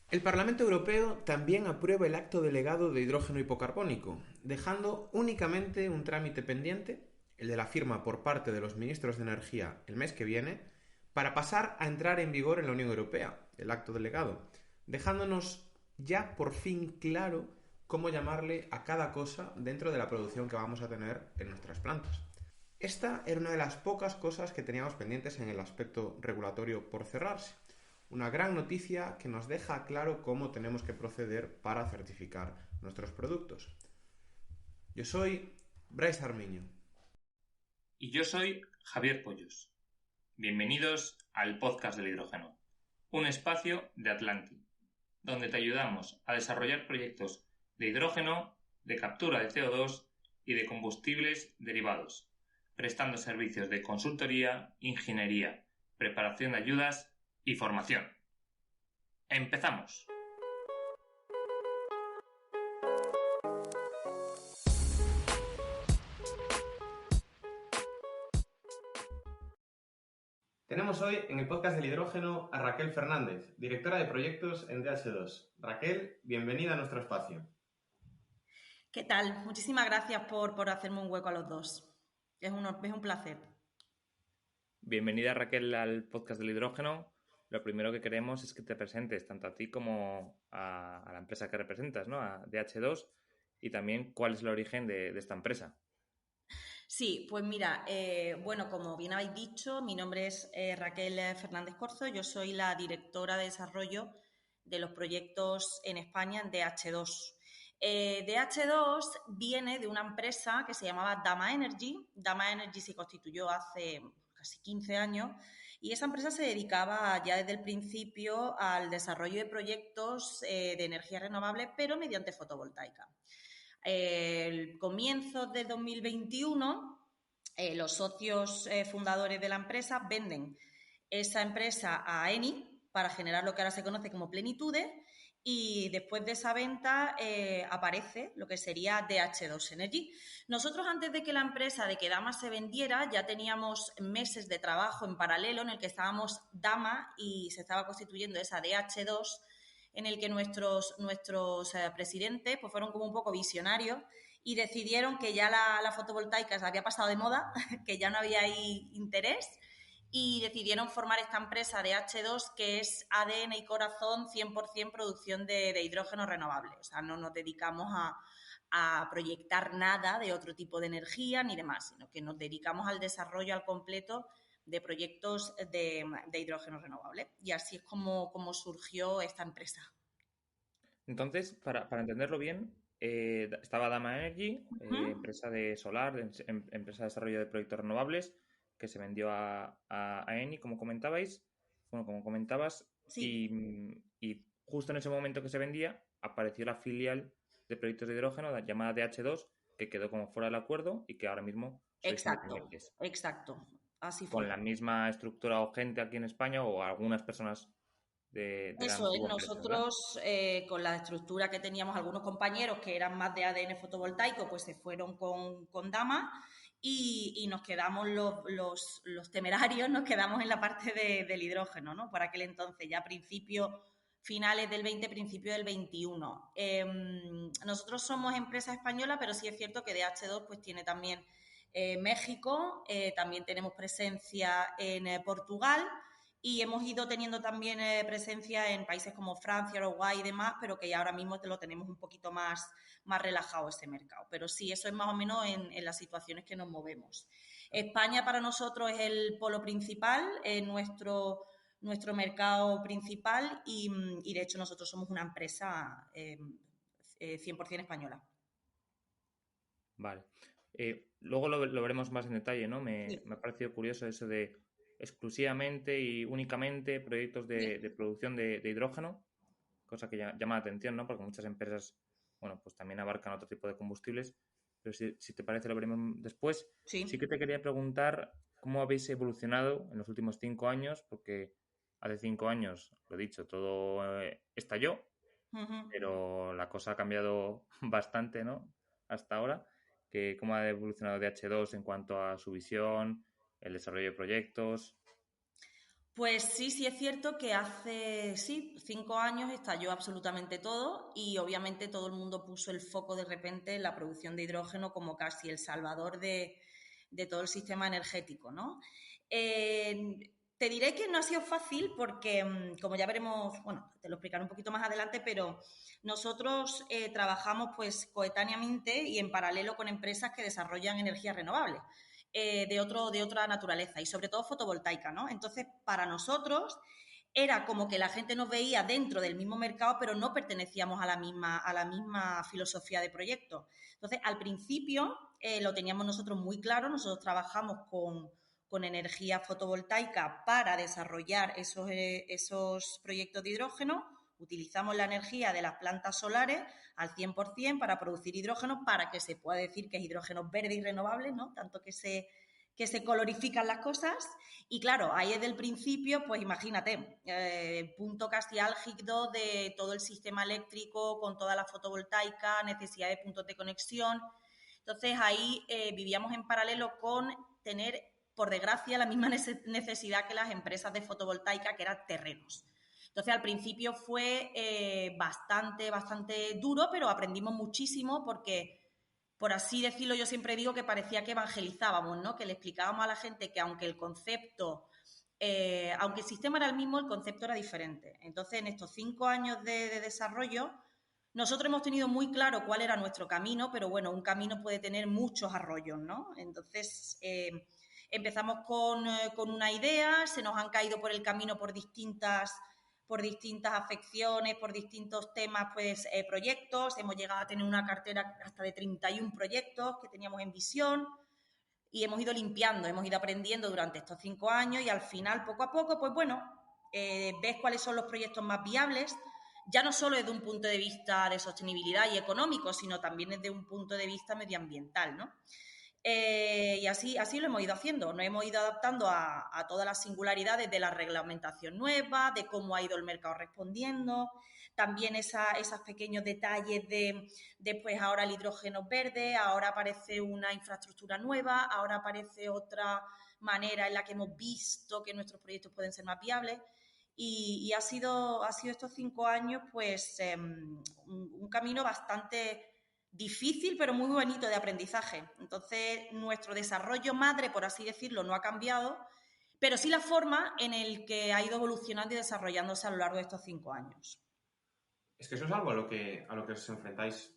El Parlamento Europeo también aprueba el acto delegado de hidrógeno hipocarbónico, dejando únicamente un trámite pendiente, el de la firma por parte de los ministros de Energía el mes que viene, para pasar a entrar en vigor en la Unión Europea, el acto delegado, dejándonos ya por fin claro cómo llamarle a cada cosa dentro de la producción que vamos a tener en nuestras plantas. Esta era una de las pocas cosas que teníamos pendientes en el aspecto regulatorio por cerrarse. Una gran noticia que nos deja claro cómo tenemos que proceder para certificar nuestros productos. Yo soy Bryce Armiño. Y yo soy Javier Pollos. Bienvenidos al podcast del hidrógeno, un espacio de Atlantic, donde te ayudamos a desarrollar proyectos de hidrógeno, de captura de CO2 y de combustibles derivados, prestando servicios de consultoría, ingeniería, preparación de ayudas y formación. ¡Empezamos! Tenemos hoy en el podcast del hidrógeno a Raquel Fernández, directora de proyectos en DH2. Raquel, bienvenida a nuestro espacio. ¿Qué tal? Muchísimas gracias por hacerme un hueco a los dos. Es un placer. Bienvenida Raquel al podcast del hidrógeno. Lo primero que queremos es que te presentes tanto a ti como a la empresa que representas, ¿no? A DH2, y también cuál es el origen de esta empresa. Sí, pues mira, bueno, como bien habéis dicho, mi nombre es Raquel Fernández Corzo, yo soy la directora de desarrollo de los proyectos en España en DH2. DH2 viene de una empresa que se llamaba Dama Energy. Dama Energy se constituyó hace casi 15 años y esa empresa se dedicaba ya desde el principio al desarrollo de proyectos de energía renovable, pero mediante fotovoltaica. El comienzo de 2021, los socios fundadores de la empresa venden esa empresa a Eni para generar lo que ahora se conoce como Plenitude, y después de esa venta aparece lo que sería DH2 Energy. Nosotros, antes de que la empresa, de que Dama se vendiera, ya teníamos meses de trabajo en paralelo en el que estábamos Dama y se estaba constituyendo esa DH2, en el que nuestros presidentes pues fueron como un poco visionarios y decidieron que ya la fotovoltaica se había pasado de moda, que ya no había ahí interés, y decidieron formar esta empresa de H2 que es ADN y corazón 100% producción de hidrógeno renovable. O sea, no nos dedicamos a proyectar nada de otro tipo de energía ni demás, sino que nos dedicamos al desarrollo al completo de proyectos de hidrógeno renovable. Y así es como surgió esta empresa. Entonces, para entenderlo bien, estaba Dama Energy, empresa de solar, empresa de desarrollo de proyectos renovables, que se vendió a Eni, como comentabais, bueno, como comentabas, Sí. y justo en ese momento que se vendía, apareció la filial de proyectos de hidrógeno llamada DH2, que quedó como fuera del acuerdo y que ahora mismo sois Exacto, independientes. exacto. Así Con fue. la misma estructura o gente aquí en España o algunas personas de la Eso es, antigua empresa, ¿verdad? nosotros con la estructura que teníamos, algunos compañeros que eran más de ADN fotovoltaico, pues se fueron con Dama y nos quedamos los temerarios, nos quedamos en la parte del hidrógeno, ¿no? Por aquel entonces, ya finales del 20, principio del 21. Nosotros somos empresa española, pero sí es cierto que DH2 pues tiene también México, también tenemos presencia en Portugal, y hemos ido teniendo también presencia en países como Francia, Uruguay y demás, pero que ya ahora mismo te lo tenemos un poquito más relajado ese mercado. Pero sí, eso es más o menos en las situaciones que nos movemos. España para nosotros es el polo principal, nuestro mercado principal y de hecho nosotros somos una empresa 100% española. Vale. Luego lo veremos más en detalle, ¿no? Me Sí, ha parecido curioso eso de exclusivamente y únicamente proyectos sí. de producción de hidrógeno, cosa que llama la atención, ¿no? Porque muchas empresas, bueno, pues también abarcan otro tipo de combustibles, pero si te parece lo veremos después. Sí que Sí. te quería preguntar cómo habéis evolucionado en los últimos 5 años, porque hace 5 años, lo he dicho, todo estalló, Uh-huh. pero la cosa ha cambiado bastante, ¿no? Hasta ahora, que cómo ha evolucionado DH2 en cuanto a su visión, el desarrollo de proyectos. Pues sí, sí es cierto que hace, sí, 5 años estalló absolutamente todo y obviamente todo el mundo puso el foco de repente en la producción de hidrógeno como casi el salvador de todo el sistema energético, ¿no? Te diré que no ha sido fácil porque, como ya veremos, bueno, te lo explicaré un poquito más adelante, pero nosotros trabajamos pues coetáneamente y en paralelo con empresas que desarrollan energías renovables. De otra naturaleza y sobre todo fotovoltaica, ¿no? Entonces, para nosotros era como que la gente nos veía dentro del mismo mercado, pero no pertenecíamos a la misma filosofía de proyecto. Entonces, al principio lo teníamos nosotros muy claro, nosotros trabajamos con energía fotovoltaica para desarrollar esos proyectos de hidrógeno, utilizamos la energía de las plantas solares al 100% para producir hidrógeno, para que se pueda decir que es hidrógeno verde y renovable, ¿no? Tanto que se colorifican las cosas. Y claro, ahí desde el principio, pues imagínate, punto casi álgido de todo el sistema eléctrico con toda la fotovoltaica, necesidad de puntos de conexión. Entonces ahí vivíamos en paralelo con tener, por desgracia, la misma necesidad que las empresas de fotovoltaica, que eran terrenos. Entonces, al principio fue bastante duro, pero aprendimos muchísimo porque, por así decirlo, yo siempre digo que parecía que evangelizábamos, ¿no? Que le explicábamos a la gente que aunque el concepto, aunque el sistema era el mismo, el concepto era diferente. Entonces, en estos 5 años de desarrollo, nosotros hemos tenido muy claro cuál era nuestro camino, pero bueno, un camino puede tener muchos arroyos, ¿no? Entonces, empezamos con una idea, se nos han caído por el camino por distintas afecciones, por distintos temas, pues proyectos. Hemos llegado a tener una cartera hasta de 31 proyectos que teníamos en visión y hemos ido limpiando, hemos ido aprendiendo durante estos 5 años y al final, poco a poco, pues bueno, ves cuáles son los proyectos más viables, ya no solo desde un punto de vista de sostenibilidad y económico, sino también desde un punto de vista medioambiental, ¿no? Y así lo hemos ido haciendo, nos hemos ido adaptando a todas las singularidades de la reglamentación nueva, de cómo ha ido el mercado respondiendo, también esos pequeños detalles de pues ahora el hidrógeno verde, ahora aparece una infraestructura nueva, ahora aparece otra manera en la que hemos visto que nuestros proyectos pueden ser más viables. Y ha sido estos 5 años pues un camino bastante difícil, pero muy bonito de aprendizaje. Entonces, nuestro desarrollo madre, por así decirlo, no ha cambiado, pero sí la forma en el que ha ido evolucionando y desarrollándose a lo largo de estos 5 años. Es que eso es algo a lo que os enfrentáis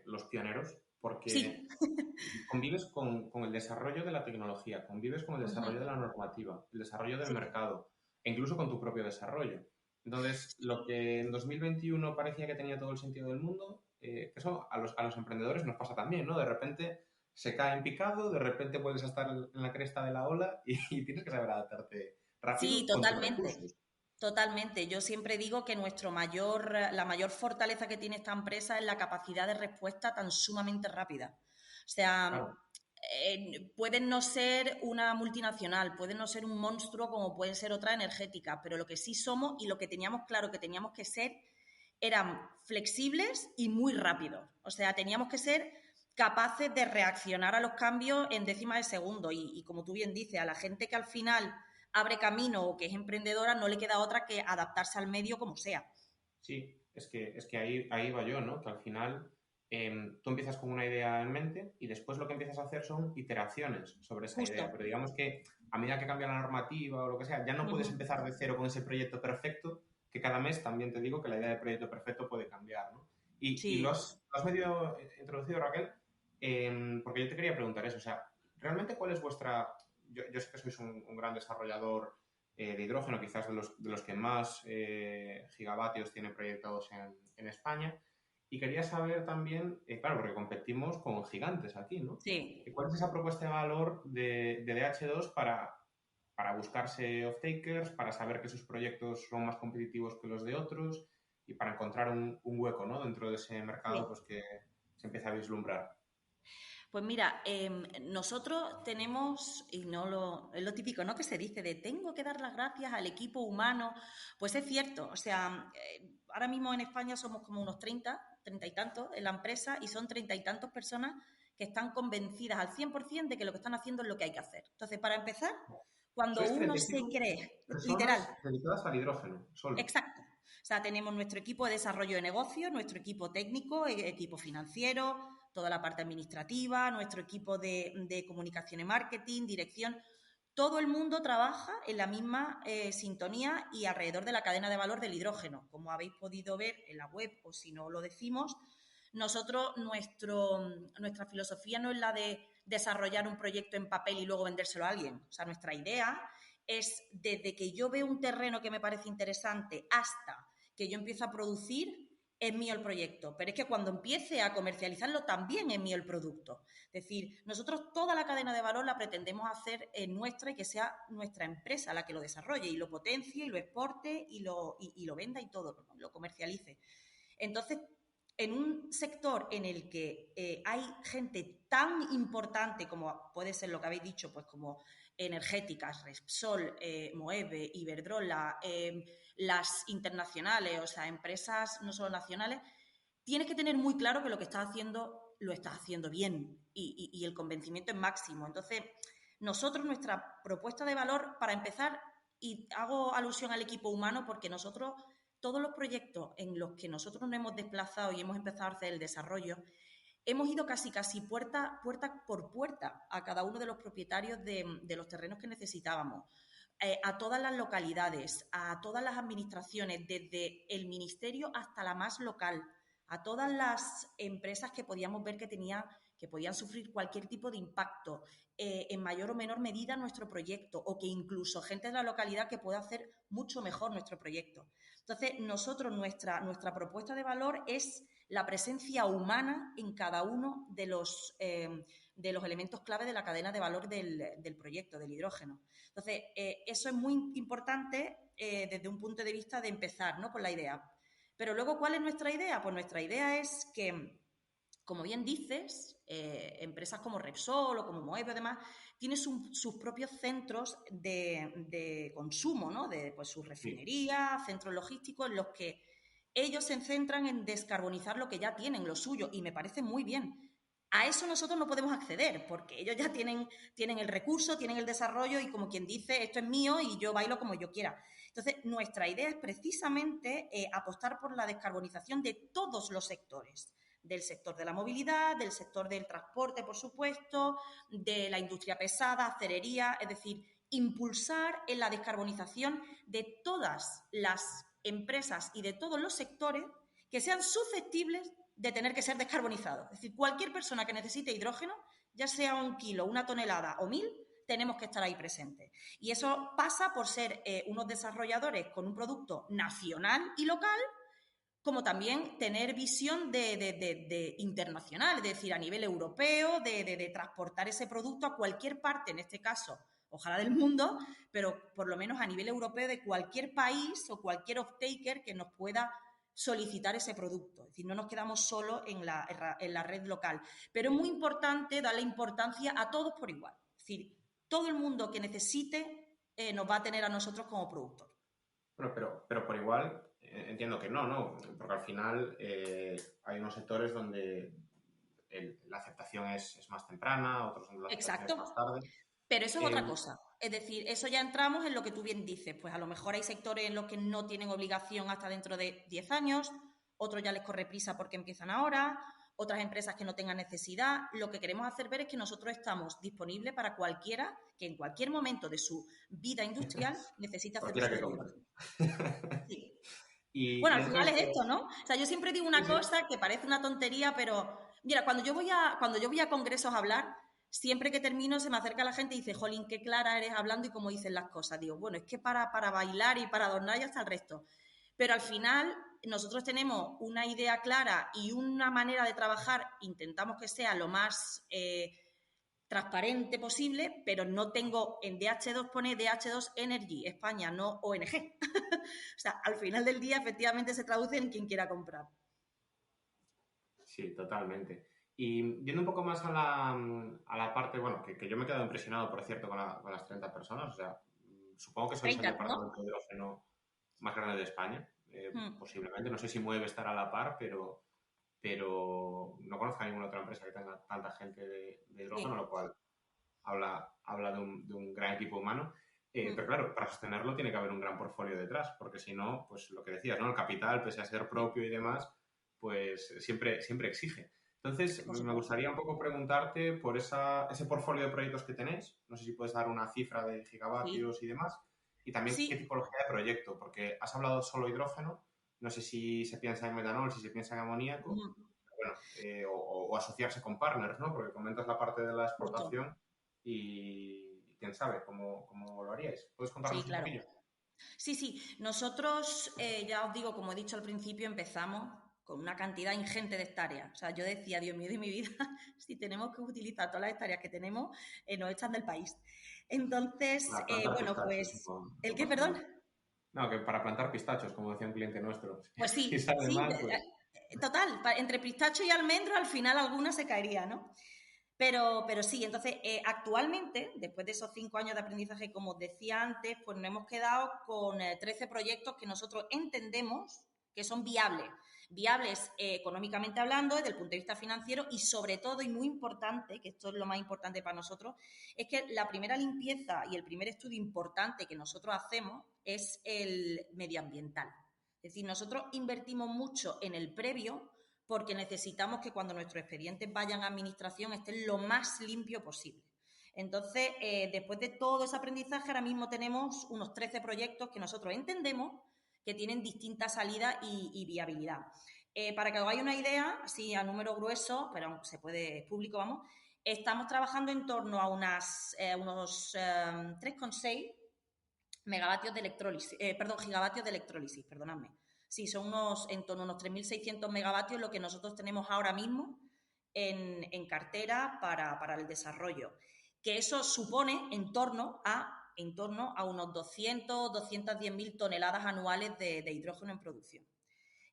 los pioneros, porque Sí. convives con el desarrollo de la tecnología, convives con el desarrollo de la normativa, el desarrollo del Sí. mercado, e incluso con tu propio desarrollo. Entonces, lo que en 2021 parecía que tenía todo el sentido del mundo, eso a los emprendedores nos pasa también, ¿no? De repente se cae en picado, de repente puedes estar en la cresta de la ola y tienes que saber adaptarte Sí, rápido con tus totalmente. recursos. Totalmente. Yo siempre digo que la mayor fortaleza que tiene esta empresa es la capacidad de respuesta tan sumamente rápida. O sea, Claro. pueden no ser una multinacional, pueden no ser un monstruo como pueden ser otra energética, pero lo que sí somos y lo que teníamos claro que teníamos que ser eran flexibles y muy rápidos. O sea, teníamos que ser capaces de reaccionar a los cambios en décimas de segundo. Y como tú bien dices, a la gente que al final abre camino o que es emprendedora no le queda otra que adaptarse al medio como sea. Sí, es que ahí va yo, ¿no? Que al final tú empiezas con una idea en mente y después lo que empiezas a hacer son iteraciones sobre esa Justo. idea. Pero digamos que a medida que cambia la normativa o lo que sea, ya no puedes Ujú. empezar de cero con ese proyecto perfecto, que cada mes también te digo que la idea de proyecto perfecto puede cambiar, ¿no? Y lo Sí. has medio introducido, Raquel, porque yo te quería preguntar eso. O sea, ¿realmente cuál es vuestra... Yo sé que sois un gran desarrollador de hidrógeno, quizás de los que más gigavatios tiene proyectados en España. Y quería saber también, claro, porque competimos con gigantes aquí, ¿no? Sí. ¿Cuál es esa propuesta de valor de DH2 para buscarse off-takers, para saber que sus proyectos son más competitivos que los de otros y para encontrar un hueco, ¿no? Dentro de ese mercado Sí. pues, que se empieza a vislumbrar? Pues mira, nosotros tenemos, y es lo típico, ¿no? Que se dice de tengo que dar las gracias al equipo humano. Pues es cierto, o sea, ahora mismo en España somos como unos 30 y tantos en la empresa y son 30 y tantos personas que están convencidas al 100% de que lo que están haciendo es lo que hay que hacer. Entonces, para empezar, Cuando Sois uno se 35 cree, personas literal, dedicadas al hidrógeno, solo. exacto. O sea, tenemos nuestro equipo de desarrollo de negocio, nuestro equipo técnico, equipo financiero, toda la parte administrativa, nuestro equipo de comunicación y marketing, dirección. Todo el mundo trabaja en la misma sintonía y alrededor de la cadena de valor del hidrógeno. Como habéis podido ver en la web, o si no lo decimos, nosotros, nuestra filosofía no es la de desarrollar un proyecto en papel y luego vendérselo a alguien. O sea, nuestra idea es desde que yo veo un terreno que me parece interesante hasta que yo empiezo a producir, es mío el proyecto. Pero es que cuando empiece a comercializarlo, también es mío el producto. Es decir, nosotros toda la cadena de valor la pretendemos hacer nuestra y que sea nuestra empresa la que lo desarrolle y lo potencie y lo exporte y lo venda y todo, lo comercialice. Entonces, en un sector en el que hay gente tan importante como puede ser lo que habéis dicho, pues como energéticas, Repsol, Moeve, Iberdrola, las internacionales, o sea, empresas no solo nacionales, tienes que tener muy claro que lo que estás haciendo lo estás haciendo bien y el convencimiento es máximo. Entonces, nosotros, nuestra propuesta de valor, para empezar, y hago alusión al equipo humano porque nosotros todos los proyectos en los que nosotros nos hemos desplazado y hemos empezado a hacer el desarrollo, hemos ido casi puerta por puerta a cada uno de los propietarios de los terrenos que necesitábamos, a todas las localidades, a todas las administraciones, desde el ministerio hasta la más local, a todas las empresas que podíamos ver que podían sufrir cualquier tipo de impacto, en mayor o menor medida nuestro proyecto, o que incluso gente de la localidad que pueda hacer mucho mejor nuestro proyecto. Entonces, nosotros, nuestra propuesta de valor es la presencia humana en cada uno de los elementos clave de la cadena de valor del proyecto, del hidrógeno. Entonces, eso es muy importante desde un punto de vista de empezar, ¿no?, con la idea. Pero luego, ¿cuál es nuestra idea? Pues nuestra idea es que, como bien dices, empresas como Repsol o como Moeve, además, tienen sus propios centros de consumo, ¿no? De pues, sus refinerías, centros logísticos, en los que ellos se centran en descarbonizar lo que ya tienen, lo suyo, y me parece muy bien. A eso nosotros no podemos acceder, porque ellos ya tienen el recurso, tienen el desarrollo, y como quien dice, esto es mío y yo bailo como yo quiera. Entonces, nuestra idea es precisamente apostar por la descarbonización de todos los sectores, del sector de la movilidad, del sector del transporte, por supuesto, de la industria pesada, acerería, es decir, impulsar en la descarbonización de todas las empresas y de todos los sectores que sean susceptibles de tener que ser descarbonizados. Es decir, cualquier persona que necesite hidrógeno, ya sea 1 kilo, 1 tonelada o 1000, tenemos que estar ahí presentes. Y eso pasa por ser unos desarrolladores con un producto nacional y local, como también tener visión de internacional, es decir, a nivel europeo, de transportar ese producto a cualquier parte, en este caso, ojalá del mundo, pero por lo menos a nivel europeo de cualquier país o cualquier off-taker que nos pueda solicitar ese producto. Es decir, no nos quedamos solo en la red local. Pero es muy importante darle importancia a todos por igual. Es decir, todo el mundo que necesite nos va a tener a nosotros como productor. Bueno, pero por igual entiendo que no, porque al final hay unos sectores donde la aceptación es más temprana, otros donde la aceptación es Exacto. más tarde. Pero eso es otra cosa. Es decir, eso ya entramos en lo que tú bien dices. Pues a lo mejor hay sectores en los que no tienen obligación hasta dentro de 10 años, otros ya les corre prisa porque empiezan ahora, otras empresas que no tengan necesidad. Lo que queremos hacer ver es que nosotros estamos disponibles para cualquiera que en cualquier momento de su vida industrial necesite hacer Cualquiera uso que del compre. hidrógeno. Sí. Y Bueno, al final entonces, es esto, ¿no? O sea, yo siempre digo sí, una sí. cosa que parece una tontería, pero mira, cuando yo voy a congresos a hablar, siempre que termino se me acerca la gente y dice, jolín, qué clara eres hablando y cómo dices las cosas. Digo, bueno, es que para bailar y para adornar ya está el resto. Pero al final nosotros tenemos una idea clara y una manera de trabajar, intentamos que sea lo más transparente posible, pero no tengo, en DH2 pone DH2 Energy España, no ONG. O sea, al final del día efectivamente se traduce en quien quiera comprar. Sí, totalmente. Y yendo un poco más a la parte, bueno, que yo me he quedado impresionado, por cierto, con las 30 personas. O sea, supongo que sois el 30, ¿no? departamento de hidrógeno más grande de España, Hmm. posiblemente. No sé si Mueve estará a la par, pero no conozco a ninguna otra empresa que tenga tanta gente de hidrógeno, Sí. lo cual habla de un gran equipo humano. Pero claro, para sostenerlo tiene que haber un gran portfolio detrás, porque si no, pues lo que decías, ¿no? El capital, pese a ser propio y demás, pues siempre exige. Entonces, Por me supuesto. gustaría un poco preguntarte por ese portfolio de proyectos que tenéis. No sé si puedes dar una cifra de Sí, gigavatios y demás. Y también qué sí. tipología de proyecto, porque has hablado solo hidrógeno. No sé si se piensa en metanol, si se piensa en amoníaco. Mm, Bueno, o asociarse con partners, ¿no? Porque comentas la parte de la justo. exportación y quién sabe cómo lo haríais. ¿Puedes Sí, contarnos un claro. poquillo? Sí, sí. Nosotros, ya os digo, como he dicho al principio, empezamos con una cantidad ingente de hectáreas. O sea, yo decía, Dios mío de mi vida, si tenemos que utilizar todas las hectáreas que tenemos, nos echan del país. Entonces, Para plantar bueno, pistachos, pues, ¿el no qué, pasa perdón? nada. No, que para plantar pistachos, como decía un cliente nuestro. Pues Si sí, sale sí, mal, pues... total, entre pistacho y almendro al final alguna se caería, ¿no? Pero sí, entonces actualmente, después de esos 5 años de aprendizaje, como os decía antes, pues nos hemos quedado con 13 proyectos que nosotros entendemos que son viables. Viables económicamente hablando, desde el punto de vista financiero y sobre todo, y muy importante, que esto es lo más importante para nosotros, es que la primera limpieza y el primer estudio importante que nosotros hacemos es el medioambiental. Es decir, nosotros invertimos mucho en el previo porque necesitamos que cuando nuestros expedientes vayan a administración estén lo más limpio posible. Entonces, después de todo ese aprendizaje, ahora mismo tenemos unos 13 proyectos que nosotros entendemos que tienen distintas salidas y viabilidad. Para que os hagáis una idea, así a número grueso, pero se puede, es público, vamos, estamos trabajando en torno a unos 3,6 megavatios de electrólisis, gigavatios de electrólisis, perdonadme. Sí, son en torno a unos 3.600 megavatios lo que nosotros tenemos ahora mismo en cartera para el desarrollo. Que eso supone en torno a unos 210.000 toneladas anuales de hidrógeno en producción.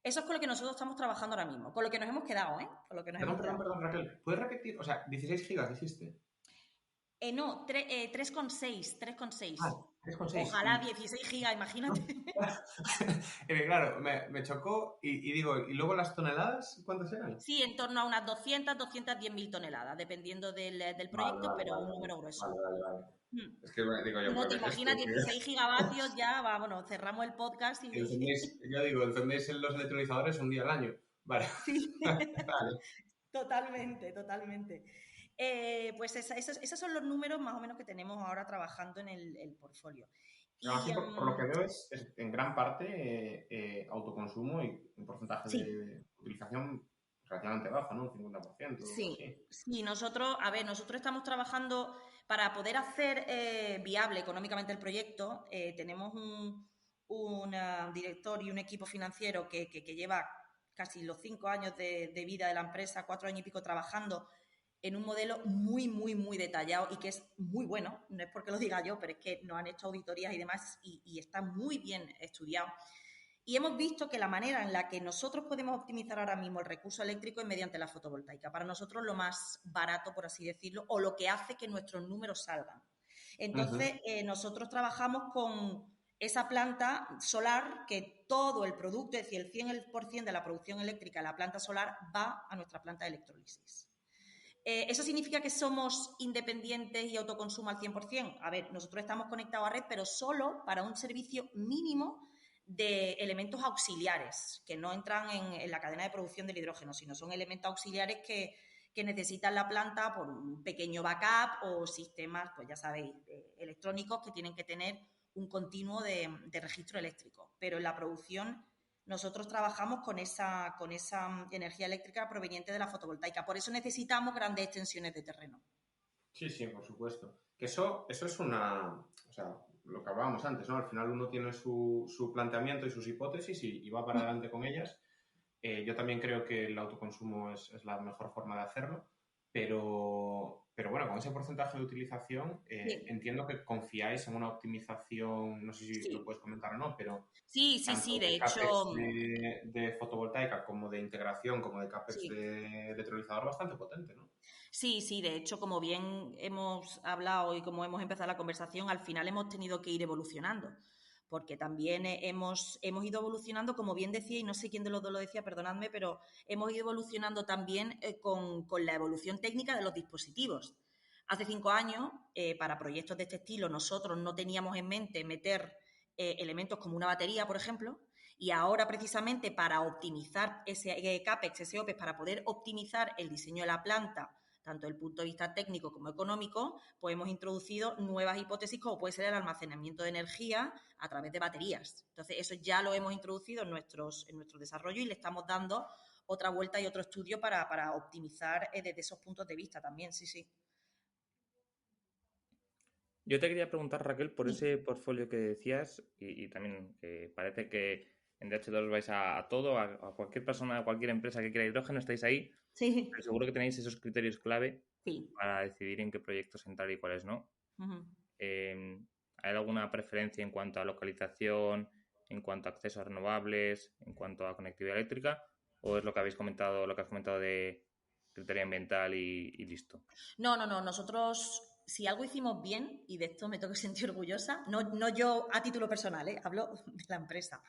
Eso es con lo que nosotros estamos trabajando ahora mismo, con lo que nos hemos quedado, ¿eh? Con lo que nos hemos quedado. Perdón, Raquel. ¿Puedes repetir? O sea, 16 gigas dijiste. No, 3,6, 3,6. Ah, 3,6. Ojalá 16 gigas, imagínate. Claro, me chocó y digo, ¿y luego las toneladas cuántas eran? Sí, en torno a unas 210.000 toneladas, dependiendo del Vale, proyecto, vale, pero vale, un vale, número grueso. vale, vale, vale. Mm. Es que digo yo, No ¿pero te qué es esto? imaginas 16 gigavatios, ya, vámonos, cerramos el podcast y... Yo digo, encendéis los electrolizadores un día al año. Vale, Sí, vale. totalmente, totalmente. Pues esos son los números más o menos que tenemos ahora trabajando en el portfolio. Pero Y así, por lo que veo, es en gran parte autoconsumo y un porcentaje sí, de utilización relativamente bajo, ¿no? Un 50% o sí, así. sí, nosotros estamos trabajando para poder hacer viable económicamente el proyecto. Tenemos un director y un equipo financiero que lleva casi los 5 años de vida de la empresa, 4 años y pico trabajando en un modelo muy, muy, muy detallado y que es muy bueno. No es porque lo diga yo, pero es que nos han hecho auditorías y demás y está muy bien estudiado. Y hemos visto que la manera en la que nosotros podemos optimizar ahora mismo el recurso eléctrico es mediante la fotovoltaica. Para nosotros lo más barato, por así decirlo, o lo que hace que nuestros números salgan. Ujú. Entonces, nosotros trabajamos con esa planta solar que todo el producto, es decir, el 100% de la producción eléctrica de la planta solar va a nuestra planta de electrólisis. ¿Eso significa que somos independientes y autoconsumo al 100%? A ver, nosotros estamos conectados a red, pero solo para un servicio mínimo de elementos auxiliares, que no entran en la cadena de producción del hidrógeno, sino son elementos auxiliares que necesitan la planta por un pequeño backup o sistemas, pues ya sabéis, electrónicos que tienen que tener un continuo de registro eléctrico. Pero en la producción nosotros trabajamos con esa energía eléctrica proveniente de la fotovoltaica. Por eso necesitamos grandes extensiones de terreno. Sí, sí, por supuesto. Que eso es o sea, lo que hablábamos antes, ¿no? Al final uno tiene su planteamiento y sus hipótesis y va para adelante con ellas. Yo también creo que el autoconsumo es la mejor forma de hacerlo, pero bueno, con ese porcentaje de utilización Sí, entiendo que confiáis en una optimización, no sé si lo sí, puedes comentar o no, pero sí, sí, tanto sí, de de hecho, CAPEX de fotovoltaica como de integración, como de CAPEX sí. de electrolizador bastante potente, ¿no? Sí, sí, de hecho, como bien hemos hablado y como hemos empezado la conversación, al final hemos tenido que ir evolucionando, porque también hemos ido evolucionando, como bien decía, y no sé quién de los dos lo decía, perdonadme, pero hemos ido evolucionando también con la evolución técnica de los dispositivos. Hace 5 años, para proyectos de este estilo, nosotros no teníamos en mente meter elementos como una batería, por ejemplo, y ahora precisamente para optimizar ese CAPEX, ese OPEX, para poder optimizar el diseño de la planta, tanto desde el punto de vista técnico como económico, pues hemos introducido nuevas hipótesis como puede ser el almacenamiento de energía a través de baterías. Entonces, eso ya lo hemos introducido en nuestro desarrollo y le estamos dando otra vuelta y otro estudio para optimizar desde esos puntos de vista también, sí. Yo te quería preguntar, Raquel, por ese portfolio que decías y también parece que en DH2 vais a todo, a cualquier persona, a cualquier empresa que quiera hidrógeno, estáis ahí, Sí. pero seguro que tenéis esos criterios clave Sí. para decidir en qué proyectos entrar y cuáles no. Uh-huh. ¿Hay alguna preferencia en cuanto a localización, en cuanto a acceso a renovables, en cuanto a conectividad eléctrica? ¿O es lo que habéis comentado, lo que has comentado de criterio ambiental y listo? No. Nosotros, si algo hicimos bien, y de esto me tengo que sentir orgullosa, no yo a título personal, hablo de la empresa,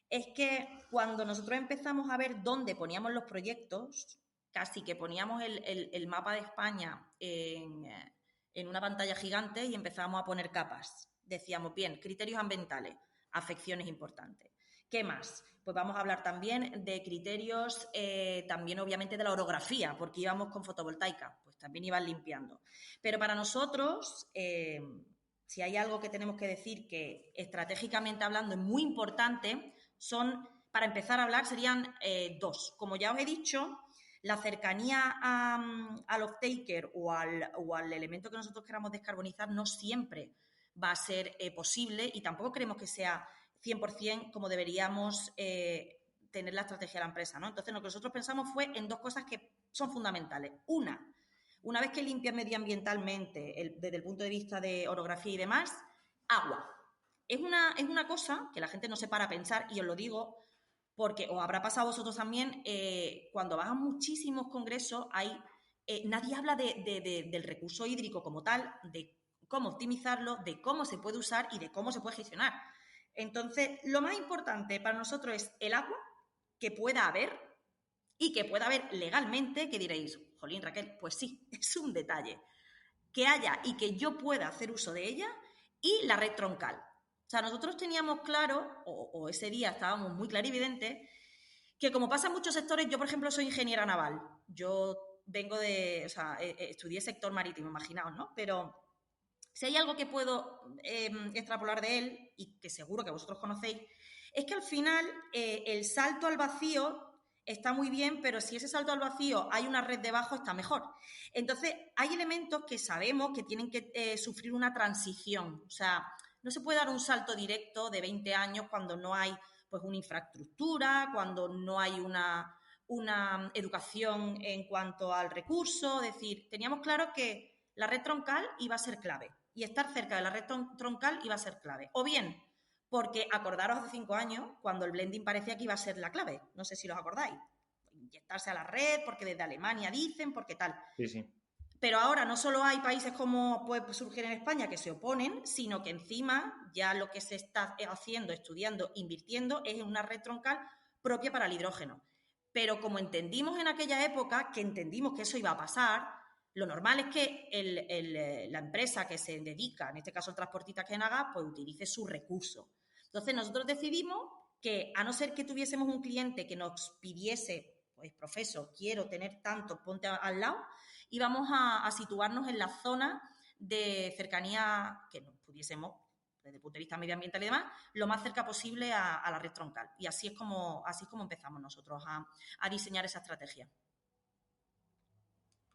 es que cuando nosotros empezamos a ver dónde poníamos los proyectos, casi que poníamos el mapa de España en una pantalla gigante y empezamos a poner capas. Decíamos, bien, criterios ambientales, afecciones importantes. ¿Qué más? Pues vamos a hablar también de criterios, también obviamente de la orografía, porque íbamos con fotovoltaica, pues también iban limpiando. Pero para nosotros, si hay algo que tenemos que decir que estratégicamente hablando es muy importante, para empezar a hablar, serían 2. Como ya os he dicho, la cercanía al off-taker o al elemento que nosotros queramos descarbonizar no siempre va a ser posible y tampoco creemos que sea 100% como deberíamos tener la estrategia de la empresa, ¿no? Entonces, lo que nosotros pensamos fue en 2 cosas que son fundamentales. Una vez que limpias medioambientalmente, desde el punto de vista de orografía y demás, agua. Es una cosa que la gente no se para a pensar, y os lo digo porque os habrá pasado a vosotros también, cuando vas a muchísimos congresos, nadie habla del recurso hídrico como tal, de cómo optimizarlo, de cómo se puede usar y de cómo se puede gestionar. Entonces, lo más importante para nosotros es el agua que pueda haber y que pueda haber legalmente, que diréis, jolín, Raquel, pues sí, es un detalle. Que haya y que yo pueda hacer uso de ella, y la red troncal. O sea, nosotros teníamos claro, o ese día estábamos muy clarividentes, que como pasa en muchos sectores, yo por ejemplo soy ingeniera naval, yo vengo estudié sector marítimo, imaginaos, ¿no? Pero si hay algo que puedo extrapolar de él, y que seguro que vosotros conocéis, es que al final el salto al vacío está muy bien, pero si ese salto al vacío hay una red debajo, está mejor. Entonces, hay elementos que sabemos que tienen que sufrir una transición. O sea, no se puede dar un salto directo de 20 años cuando no hay pues una infraestructura, cuando no hay una educación en cuanto al recurso. Es decir, teníamos claro que la red troncal iba a ser clave y estar cerca de la red troncal iba a ser clave. O bien, porque acordaros hace 5 años, cuando el blending parecía que iba a ser la clave, no sé si los acordáis, inyectarse a la red, porque desde Alemania dicen, porque tal. Sí. Pero ahora no solo hay países como puede surgir en España que se oponen, sino que encima ya lo que se está haciendo, estudiando, invirtiendo es en una red troncal propia para el hidrógeno. Pero como entendimos en aquella época, que entendimos que eso iba a pasar, lo normal es que la empresa que se dedica, en este caso el transportista que haga, pues utilice su recurso. Entonces nosotros decidimos que, a no ser que tuviésemos un cliente que nos pidiese, pues profesor, quiero tener tanto, ponte al lado, y vamos a situarnos en la zona de cercanía que nos pudiésemos, desde el punto de vista medioambiental y demás, lo más cerca posible a la red troncal. Y así es como empezamos nosotros a diseñar esa estrategia.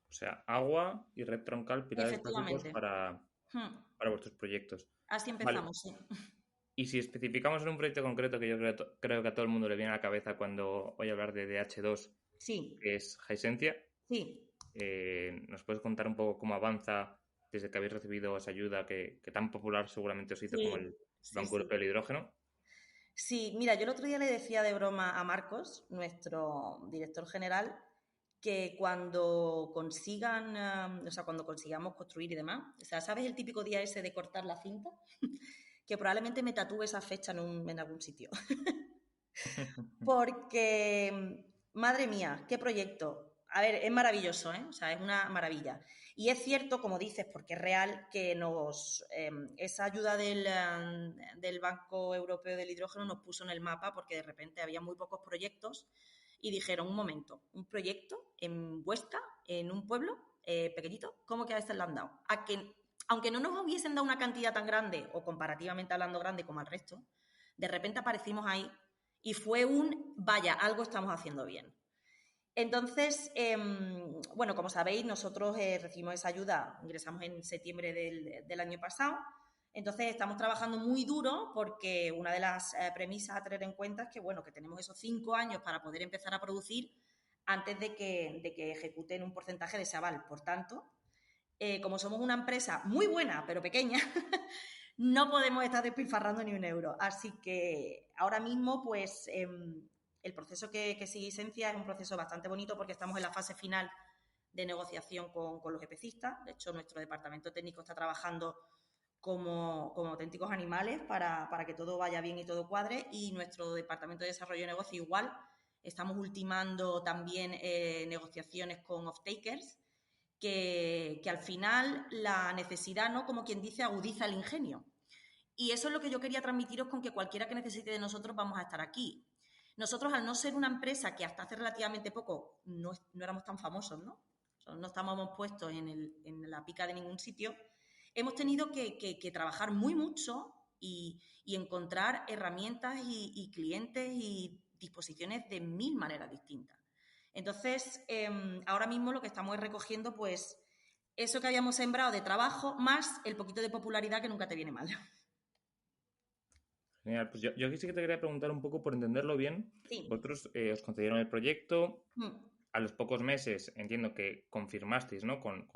O sea, agua y red troncal, pilares básicos para vuestros proyectos. Así empezamos, vale. Sí. Y si especificamos en un proyecto concreto, que yo creo que a todo el mundo le viene a la cabeza cuando oye hablar de DH2, sí, que es Hysentia, sí. ¿Nos puedes contar un poco cómo avanza desde que habéis recibido esa ayuda que tan popular seguramente os hizo como el Banco Europeo del Hidrógeno? Sí, mira, yo el otro día le decía de broma a Marcos, nuestro director general, que cuando consigan, cuando consigamos construir y demás, o sea, ¿sabes el típico día ese de cortar la cinta? Que probablemente me tatúe esa fecha en algún sitio. Porque, madre mía, qué proyecto. a ver, es maravilloso, ¿eh? O sea, es una maravilla. Y es cierto, como dices, porque es real, que esa ayuda del Banco Europeo del Hidrógeno nos puso en el mapa porque de repente había muy pocos proyectos y dijeron, un momento, un proyecto en Huesca, en un pueblo pequeñito, ¿cómo que a veces le han dado? Aunque no nos hubiesen dado una cantidad tan grande, o comparativamente hablando grande como al resto, de repente aparecimos ahí y fue vaya, algo estamos haciendo bien. Entonces, bueno, como sabéis, nosotros recibimos esa ayuda, ingresamos en septiembre del año pasado. Entonces, estamos trabajando muy duro porque una de las premisas a tener en cuenta es que, bueno, que tenemos esos 5 años para poder empezar a producir antes de que ejecuten un porcentaje de ese aval. Por tanto, como somos una empresa muy buena, pero pequeña, no podemos estar despilfarrando ni un euro. Así que ahora mismo, pues, el proceso que sigue Isencia es un proceso bastante bonito porque estamos en la fase final de negociación con los EPCistas. De hecho, nuestro departamento técnico está trabajando como auténticos animales para que todo vaya bien y todo cuadre, y nuestro departamento de desarrollo de negocio igual. Estamos ultimando también negociaciones con off-takers, que al final la necesidad, ¿no?, como quien dice, agudiza el ingenio. Y eso es lo que yo quería transmitiros con que cualquiera que necesite de nosotros vamos a estar aquí. Nosotros, al no ser una empresa que hasta hace relativamente poco no éramos tan famosos, ¿no? No estábamos puestos en la pica de ningún sitio, hemos tenido que trabajar muy mucho y encontrar herramientas y clientes y disposiciones de 1000 maneras distintas. Entonces, ahora mismo lo que estamos es recogiendo, pues, eso que habíamos sembrado de trabajo, más el poquito de popularidad que nunca te viene mal. Genial, pues yo aquí sí que te quería preguntar un poco por entenderlo bien. Sí. Vosotros os concedieron el proyecto, a los pocos meses entiendo que confirmasteis, ¿no? Con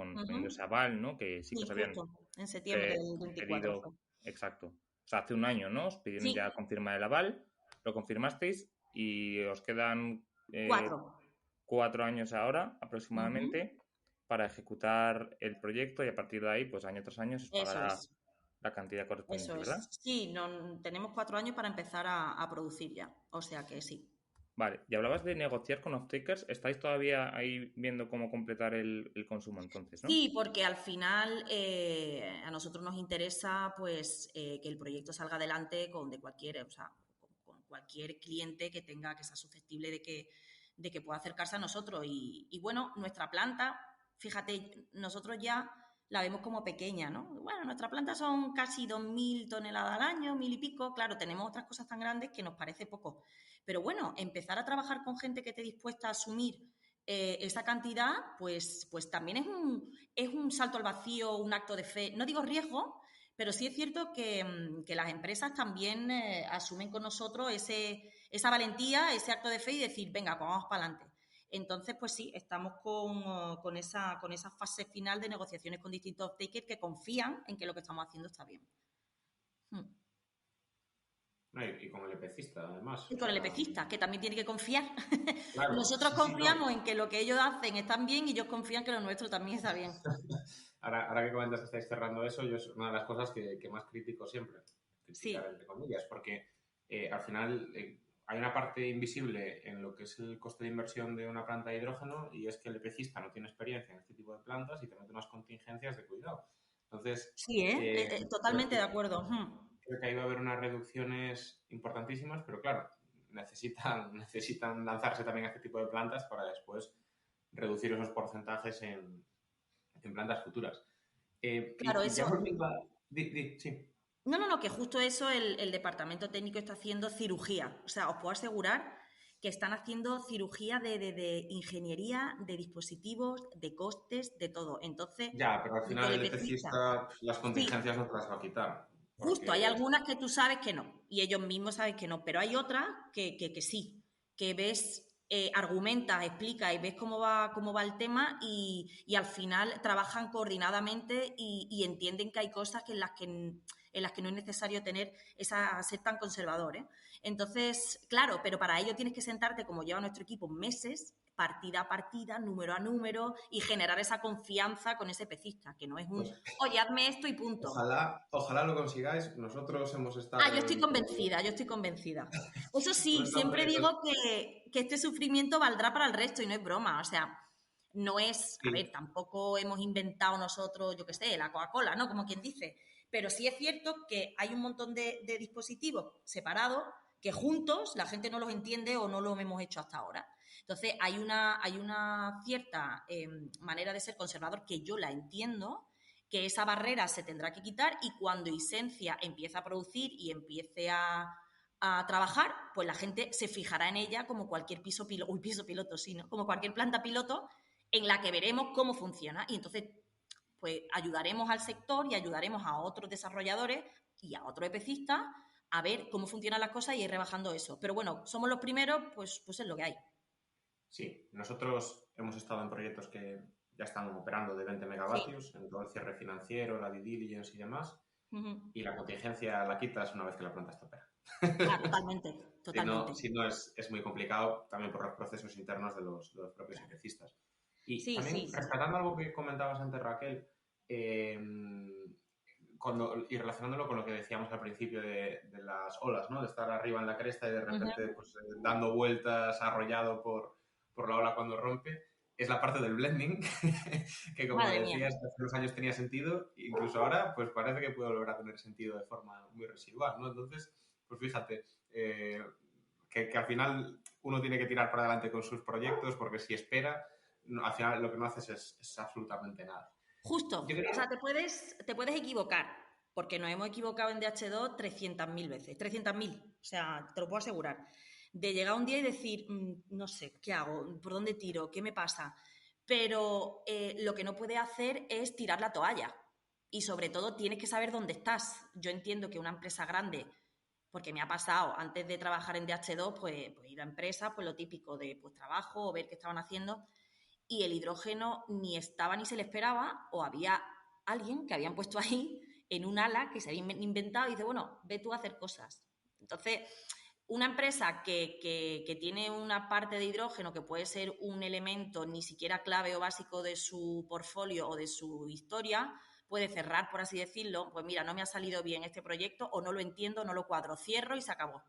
ese aval, ¿no? Que sí que os habían en septiembre del 24 pedido, exacto. O sea, hace un año, ¿no? Os pidieron ya confirmar el aval, lo confirmasteis y os quedan 4 años ahora aproximadamente para ejecutar el proyecto, y a partir de ahí, pues año tras año se pagará la cantidad correspondiente, ¿verdad? Sí, tenemos 4 años para empezar a producir ya, o sea que sí. Vale, y hablabas de negociar con off-takers. ¿Estáis todavía ahí viendo cómo completar el consumo entonces, no? Sí, porque al final a nosotros nos interesa, pues, que el proyecto salga adelante con cualquier cliente que sea susceptible de que pueda acercarse a nosotros. Y bueno, nuestra planta, fíjate, nosotros ya la vemos como pequeña, ¿no? Bueno, nuestra planta son casi 2.000 toneladas al año, 1.000 y pico. Claro, tenemos otras cosas tan grandes que nos parece poco. Pero bueno, empezar a trabajar con gente que esté dispuesta a asumir esa cantidad, pues también es un salto al vacío, un acto de fe. No digo riesgo, pero sí es cierto que las empresas también asumen con nosotros esa valentía, ese acto de fe y decir, venga, pues vamos para adelante. Entonces, pues sí, estamos con esa fase final de negociaciones con distintos off-takers que confían en que lo que estamos haciendo está bien. Y con el EPCista, además. Y con el EPCista, que también tiene que confiar. Claro, nosotros confiamos en que lo que ellos hacen está bien y ellos confían que lo nuestro también está bien. Ahora que comentas que estáis cerrando eso, yo es una de las cosas que más critico siempre, entre comillas, porque al final hay una parte invisible en lo que es el coste de inversión de una planta de hidrógeno, y es que el EPCista no tiene experiencia en este tipo de plantas y te mete unas contingencias de cuidado. Entonces, sí, totalmente de acuerdo. Creo que ahí va a haber unas reducciones importantísimas, pero claro, necesitan lanzarse también a este tipo de plantas para después reducir esos porcentajes en plantas futuras. Claro, eso... Sí. No, que justo eso el departamento técnico está haciendo cirugía. O sea, os puedo asegurar que están haciendo cirugía de ingeniería, de dispositivos, de costes, de todo. Entonces... Ya, pero al final el EPCista las contingencias no te las va a quitar. Justo, hay algunas que tú sabes que no, y ellos mismos saben que no, pero hay otras que sí, que ves, argumentas, explicas y ves cómo va el tema y al final trabajan coordinadamente y entienden que hay cosas en las que no es necesario ser tan conservador, ¿eh? Entonces, claro, pero para ello tienes que sentarte, como lleva nuestro equipo, meses, partida a partida, número a número, y generar esa confianza con ese EPCista, que no es oye, hazme esto y punto. Ojalá lo consigáis. Nosotros hemos estado... yo estoy convencida. Eso sí, siempre digo que este sufrimiento valdrá para el resto y no es broma. O sea, No es, a Sí. ver, tampoco hemos inventado nosotros, yo qué sé, la Coca-Cola, ¿no? Como quien dice. Pero sí es cierto que hay un montón de dispositivos separados que juntos la gente no los entiende o no los hemos hecho hasta ahora. Entonces, hay una cierta manera de ser conservador que yo la entiendo, que esa barrera se tendrá que quitar y cuando Isencia empiece a producir y empiece a trabajar, pues la gente se fijará en ella como cualquier piso piloto, sí, ¿no? Como cualquier planta piloto en la que veremos cómo funciona y entonces pues ayudaremos al sector y ayudaremos a otros desarrolladores y a otros EPCistas a ver cómo funcionan las cosas y ir rebajando eso. Pero bueno, somos los primeros, pues es lo que hay. Sí, nosotros hemos estado en proyectos que ya están operando de 20 Sí. megavatios, en todo el cierre financiero, la due diligence y demás, Uh-huh. y la contingencia la quitas una vez que la planta está operada. Ah, totalmente, totalmente. Si no es muy complicado también por los procesos internos de los propios Claro. ejecistas. Y Sí, también, sí, sí. rescatando algo que comentabas antes, Raquel, y relacionándolo con lo que decíamos al principio de las olas, ¿no? De estar arriba en la cresta y de repente Uh-huh. pues, dando vueltas, arrollado por la ola cuando rompe, es la parte del blending, que como Madre mía. decías, hace unos años tenía sentido, incluso ahora pues parece que puede volver a tener sentido de forma muy residual, ¿no? Entonces, pues fíjate, que al final uno tiene que tirar para adelante con sus proyectos porque si espera, al final lo que no haces es absolutamente nada. Yo Justo. O quería... sea, te puedes equivocar, porque nos hemos equivocado en DH2 300.000 veces. 300.000. O sea, te lo puedo asegurar. De llegar un día y decir, no sé, ¿qué hago? ¿Por dónde tiro? ¿Qué me pasa? Pero lo que no puedes hacer es tirar la toalla. Y sobre todo tienes que saber dónde estás. Yo entiendo que una empresa grande, porque me ha pasado antes de trabajar en DH2, pues ir a empresas, pues lo típico de pues trabajo o ver qué estaban haciendo y el hidrógeno ni estaba ni se le esperaba, o había alguien que habían puesto ahí en un ala que se había inventado y dice, bueno, ve tú a hacer cosas. Entonces, una empresa que tiene una parte de hidrógeno que puede ser un elemento ni siquiera clave o básico de su portfolio o de su historia, puede cerrar, por así decirlo, pues mira, no me ha salido bien este proyecto o no lo entiendo, no lo cuadro, cierro y se acabó.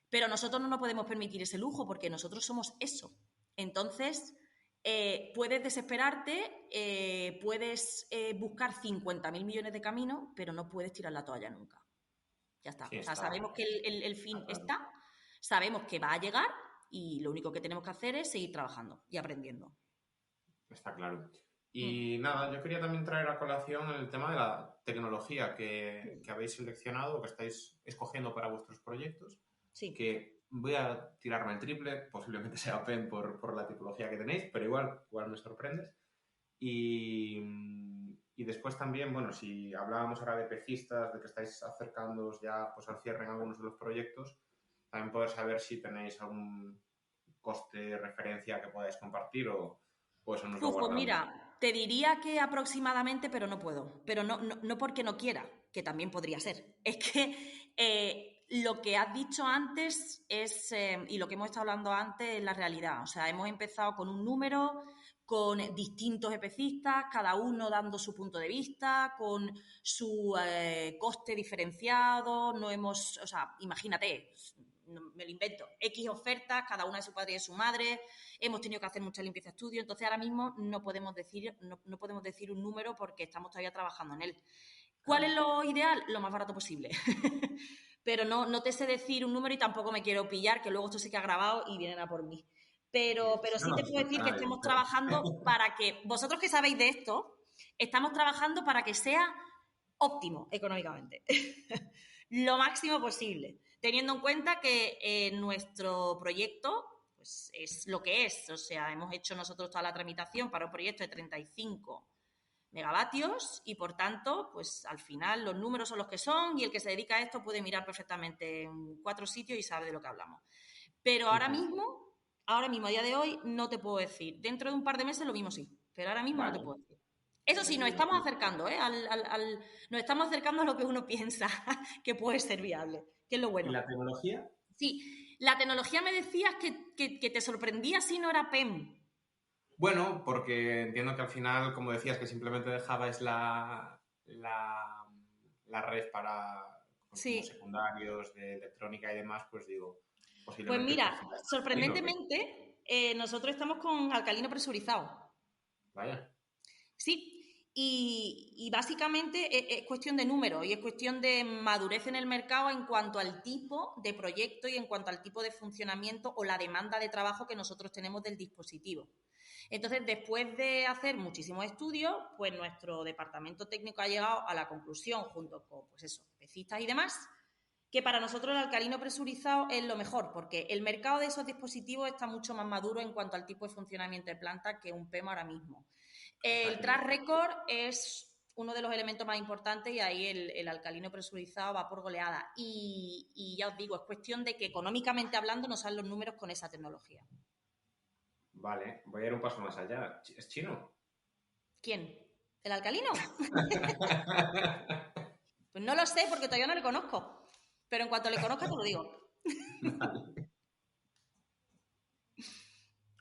Pero nosotros no nos podemos permitir ese lujo porque nosotros somos eso. Entonces, puedes desesperarte, puedes buscar 50.000 millones de caminos, pero no puedes tirar la toalla nunca. Ya está. Sí, O sea, está, sabemos que el fin claro. está, sabemos que va a llegar y lo único que tenemos que hacer es seguir trabajando y aprendiendo. Está claro. Mm. Y nada, yo quería también traer a colación el tema de la tecnología que habéis seleccionado, que estáis escogiendo para vuestros proyectos, Sí. que voy a tirarme el triple, posiblemente sea PEN por la tipología que tenéis, pero igual me sorprendes. Y después también, bueno, si hablábamos ahora de pecistas, de que estáis acercándoos ya pues, al cierre en algunos de los proyectos, también poder saber si tenéis algún coste de referencia que podáis compartir o eso nos lo Pues guardamos. mira, te diría que aproximadamente, pero no puedo. Pero no porque no quiera, que también podría ser. Es que lo que has dicho antes es, y lo que hemos estado hablando antes es la realidad. O sea, hemos empezado con un número, con distintos especistas, cada uno dando su punto de vista, con su coste diferenciado. No hemos, o sea, imagínate, me lo invento, X ofertas, cada una de su padre y de su madre. Hemos tenido que hacer mucha limpieza de estudio, entonces ahora mismo no podemos decir un número porque estamos todavía trabajando en él. ¿Cuál es Claro. lo ideal? Lo más barato posible. Pero no te sé decir un número y tampoco me quiero pillar, que luego esto se queda grabado y vienen a por mí. Pero No sí te nos puedo escucha decir que nadie. estamos trabajando para que, vosotros que sabéis de esto, estamos trabajando para que sea óptimo económicamente. Lo máximo posible, teniendo en cuenta que nuestro proyecto pues, es lo que es. O sea, hemos hecho nosotros toda la tramitación para un proyecto de 35 megavatios y por tanto, pues al final los números son los que son y el que se dedica a esto puede mirar perfectamente en 4 sitios y sabe de lo que hablamos. Pero ahora mismo, a día de hoy, no te puedo decir. Dentro de un par de meses lo mismo sí, pero ahora mismo no te Vale, puedo decir. Eso sí, nos entendido. estamos acercando, ¿eh? Nos estamos acercando a lo que uno piensa que puede ser viable, que es lo ¿Y bueno. la tecnología? Sí, la tecnología me decías que te sorprendía si no era PEM. Bueno, porque entiendo que al final, como decías, que simplemente dejabais la red para pues, como Sí, secundarios de electrónica y demás, pues digo, pues posiblemente mira, prefieras alcalino, que sorprendentemente, nosotros estamos con alcalino presurizado. Vaya. Sí, y básicamente es cuestión de número y es cuestión de madurez en el mercado en cuanto al tipo de proyecto y en cuanto al tipo de funcionamiento o la demanda de trabajo que nosotros tenemos del dispositivo. Entonces, después de hacer muchísimos estudios, pues nuestro departamento técnico ha llegado a la conclusión, junto con, pues eso, especistas y demás, que para nosotros el alcalino presurizado es lo mejor, porque el mercado de esos dispositivos está mucho más maduro en cuanto al tipo de funcionamiento de planta que un PEM ahora mismo. El track record es uno de los elementos más importantes y ahí el alcalino presurizado va por goleada. Y ya os digo, es cuestión de que económicamente hablando nos salen los números con esa tecnología. Vale, voy a ir un paso más allá. ¿Es chino? ¿Quién? ¿El alcalino? Pues no lo sé porque todavía no le conozco. Pero en cuanto le conozca te lo digo. Vale.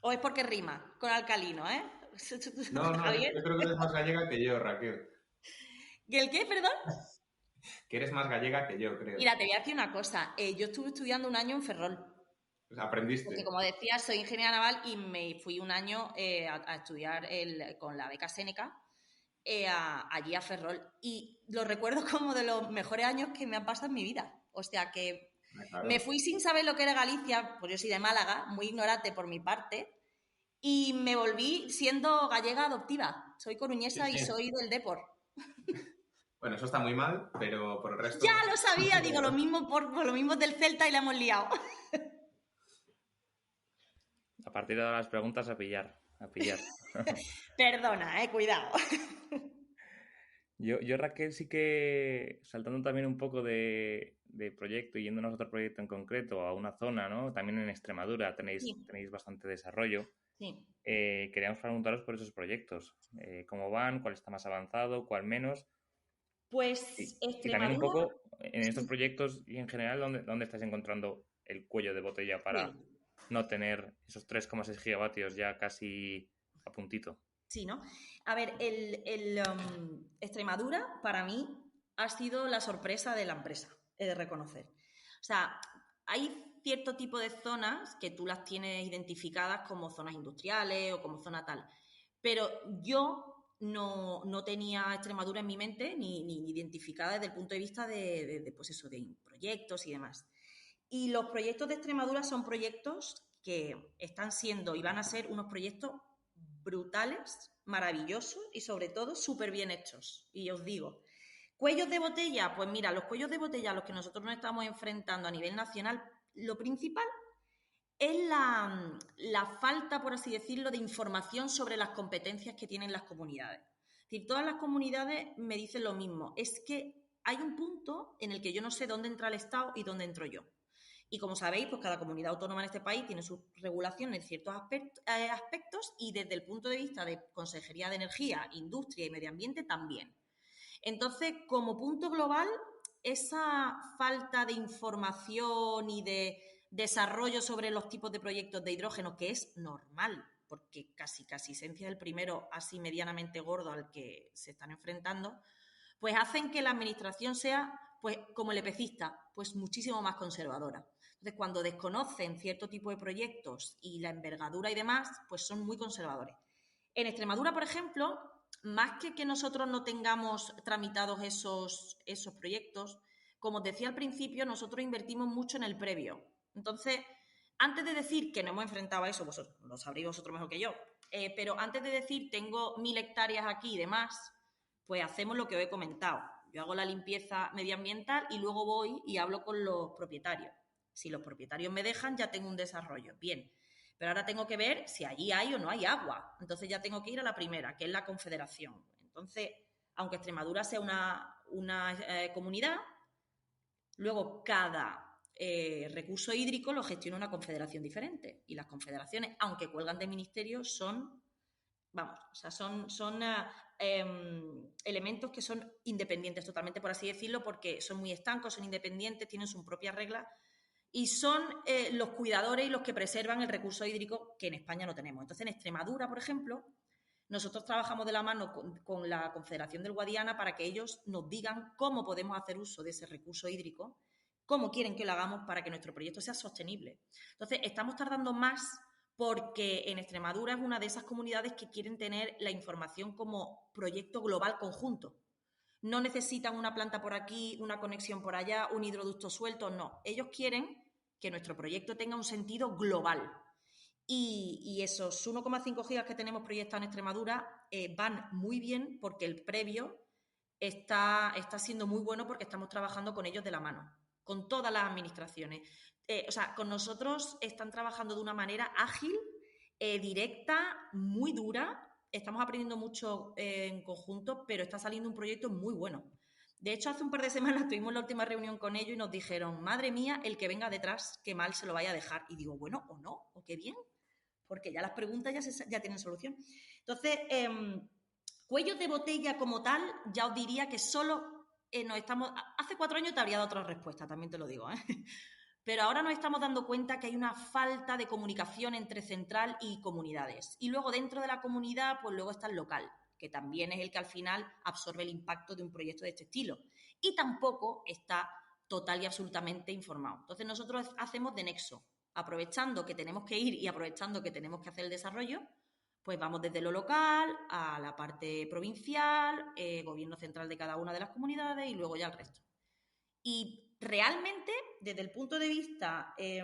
O es porque rima con alcalino, ¿eh? No, Javier. yo creo que eres más gallega que yo, Raquel. ¿Y el qué, perdón? Que eres más gallega que yo, creo. Mira, te voy a decir una cosa. Yo estuve estudiando un año en Ferrol. Pues aprendiste. Porque como decía, soy ingeniera naval y me fui un año a estudiar con la beca Séneca allí a Ferrol. Y lo recuerdo como de los mejores años que me han pasado en mi vida. O sea que Claro. me fui sin saber lo que era Galicia, pues yo soy de Málaga, muy ignorante por mi parte, y me volví siendo gallega adoptiva. Soy coruñesa Sí, y sí. soy del Depor. Bueno, eso está muy mal, pero por el resto... Ya lo sabía, digo, lo mismo por lo mismo del Celta y la hemos liado. A partir de ahora las preguntas a pillar. Perdona, cuidado. Yo, Raquel, sí que, saltando también un poco de proyecto y yéndonos a otro proyecto en concreto, a una zona, ¿no? También en Extremadura tenéis bastante desarrollo. Sí. Queríamos preguntaros por esos proyectos. ¿Cómo van? ¿Cuál está más avanzado? ¿Cuál menos? Pues Y también un Extremadura... poco en estos proyectos y en general, ¿dónde estáis encontrando el cuello de botella para Sí. no tener esos 3,6 gigavatios ya casi a puntito? Sí, ¿no? A ver, Extremadura para mí ha sido la sorpresa de la empresa, he de reconocer. O sea, hay cierto tipo de zonas que tú las tienes identificadas como zonas industriales o como zona tal, pero yo no tenía Extremadura en mi mente ni identificada desde el punto de vista pues eso, de proyectos y demás. Y los proyectos de Extremadura son proyectos que están siendo y van a ser unos proyectos brutales, maravillosos y sobre todo súper bien hechos. Y os digo, cuellos de botella, pues mira, los cuellos de botella a los que nosotros nos estamos enfrentando a nivel nacional, lo principal es la falta, por así decirlo, de información sobre las competencias que tienen las comunidades. Es decir, todas las comunidades me dicen lo mismo, es que hay un punto en el que yo no sé dónde entra el Estado y dónde entro yo. Y como sabéis, pues cada comunidad autónoma en este país tiene sus regulaciones en ciertos aspectos y desde el punto de vista de Consejería de Energía, Industria y Medio Ambiente también. Entonces, como punto global, esa falta de información y de desarrollo sobre los tipos de proyectos de hidrógeno, que es normal, porque casi esencia del primero así medianamente gordo al que se están enfrentando, pues hacen que la administración sea, pues como el epecista, pues muchísimo más conservadora. Entonces, cuando desconocen cierto tipo de proyectos y la envergadura y demás, pues son muy conservadores. En Extremadura, por ejemplo, más que nosotros no tengamos tramitados esos proyectos, como os decía al principio, nosotros invertimos mucho en el previo. Entonces, antes de decir que no hemos enfrentado a eso, vosotros lo sabréis vosotros mejor que yo, pero antes de decir tengo 1000 hectáreas aquí y demás, pues hacemos lo que os he comentado. Yo hago la limpieza medioambiental y luego voy y hablo con los propietarios. Si los propietarios me dejan, ya tengo un desarrollo. Bien, pero ahora tengo que ver si allí hay o no hay agua. Entonces ya tengo que ir a la primera, que es la confederación. Entonces, aunque Extremadura sea una comunidad, luego cada recurso hídrico lo gestiona una confederación diferente. Y las confederaciones, aunque cuelgan de ministerio, son, vamos, o sea, son elementos que son independientes totalmente, por así decirlo, porque son muy estancos, son independientes, tienen sus propias reglas y son los cuidadores y los que preservan el recurso hídrico que en España no tenemos. Entonces, en Extremadura, por ejemplo, nosotros trabajamos de la mano con la Confederación del Guadiana para que ellos nos digan cómo podemos hacer uso de ese recurso hídrico, cómo quieren que lo hagamos para que nuestro proyecto sea sostenible. Entonces, estamos tardando más porque en Extremadura es una de esas comunidades que quieren tener la información como proyecto global conjunto. No necesitan una planta por aquí, una conexión por allá, un hidroducto suelto, no. Ellos quieren que nuestro proyecto tenga un sentido global. Y esos 1,5 gigas que tenemos proyectados en Extremadura van muy bien porque el previo está siendo muy bueno porque estamos trabajando con ellos de la mano, con todas las administraciones. Con nosotros están trabajando de una manera ágil, directa, muy dura. Estamos aprendiendo mucho en conjunto, pero está saliendo un proyecto muy bueno. De hecho, hace un par de semanas tuvimos la última reunión con ellos y nos dijeron, madre mía, el que venga detrás, qué mal se lo vaya a dejar. Y digo, bueno, o no, o qué bien, porque ya las preguntas ya tienen solución. Entonces, cuellos de botella como tal, ya os diría que solo nos estamos... Hace 4 años te habría dado otra respuesta, también te lo digo, ¿eh? Pero ahora nos estamos dando cuenta que hay una falta de comunicación entre central y comunidades. Y luego dentro de la comunidad, pues luego está el local, que también es el que al final absorbe el impacto de un proyecto de este estilo. Y tampoco está total y absolutamente informado. Entonces nosotros hacemos de nexo. Aprovechando que tenemos que ir y aprovechando que tenemos que hacer el desarrollo, pues vamos desde lo local a la parte provincial, gobierno central de cada una de las comunidades y luego ya el resto. Y realmente, desde el punto de vista de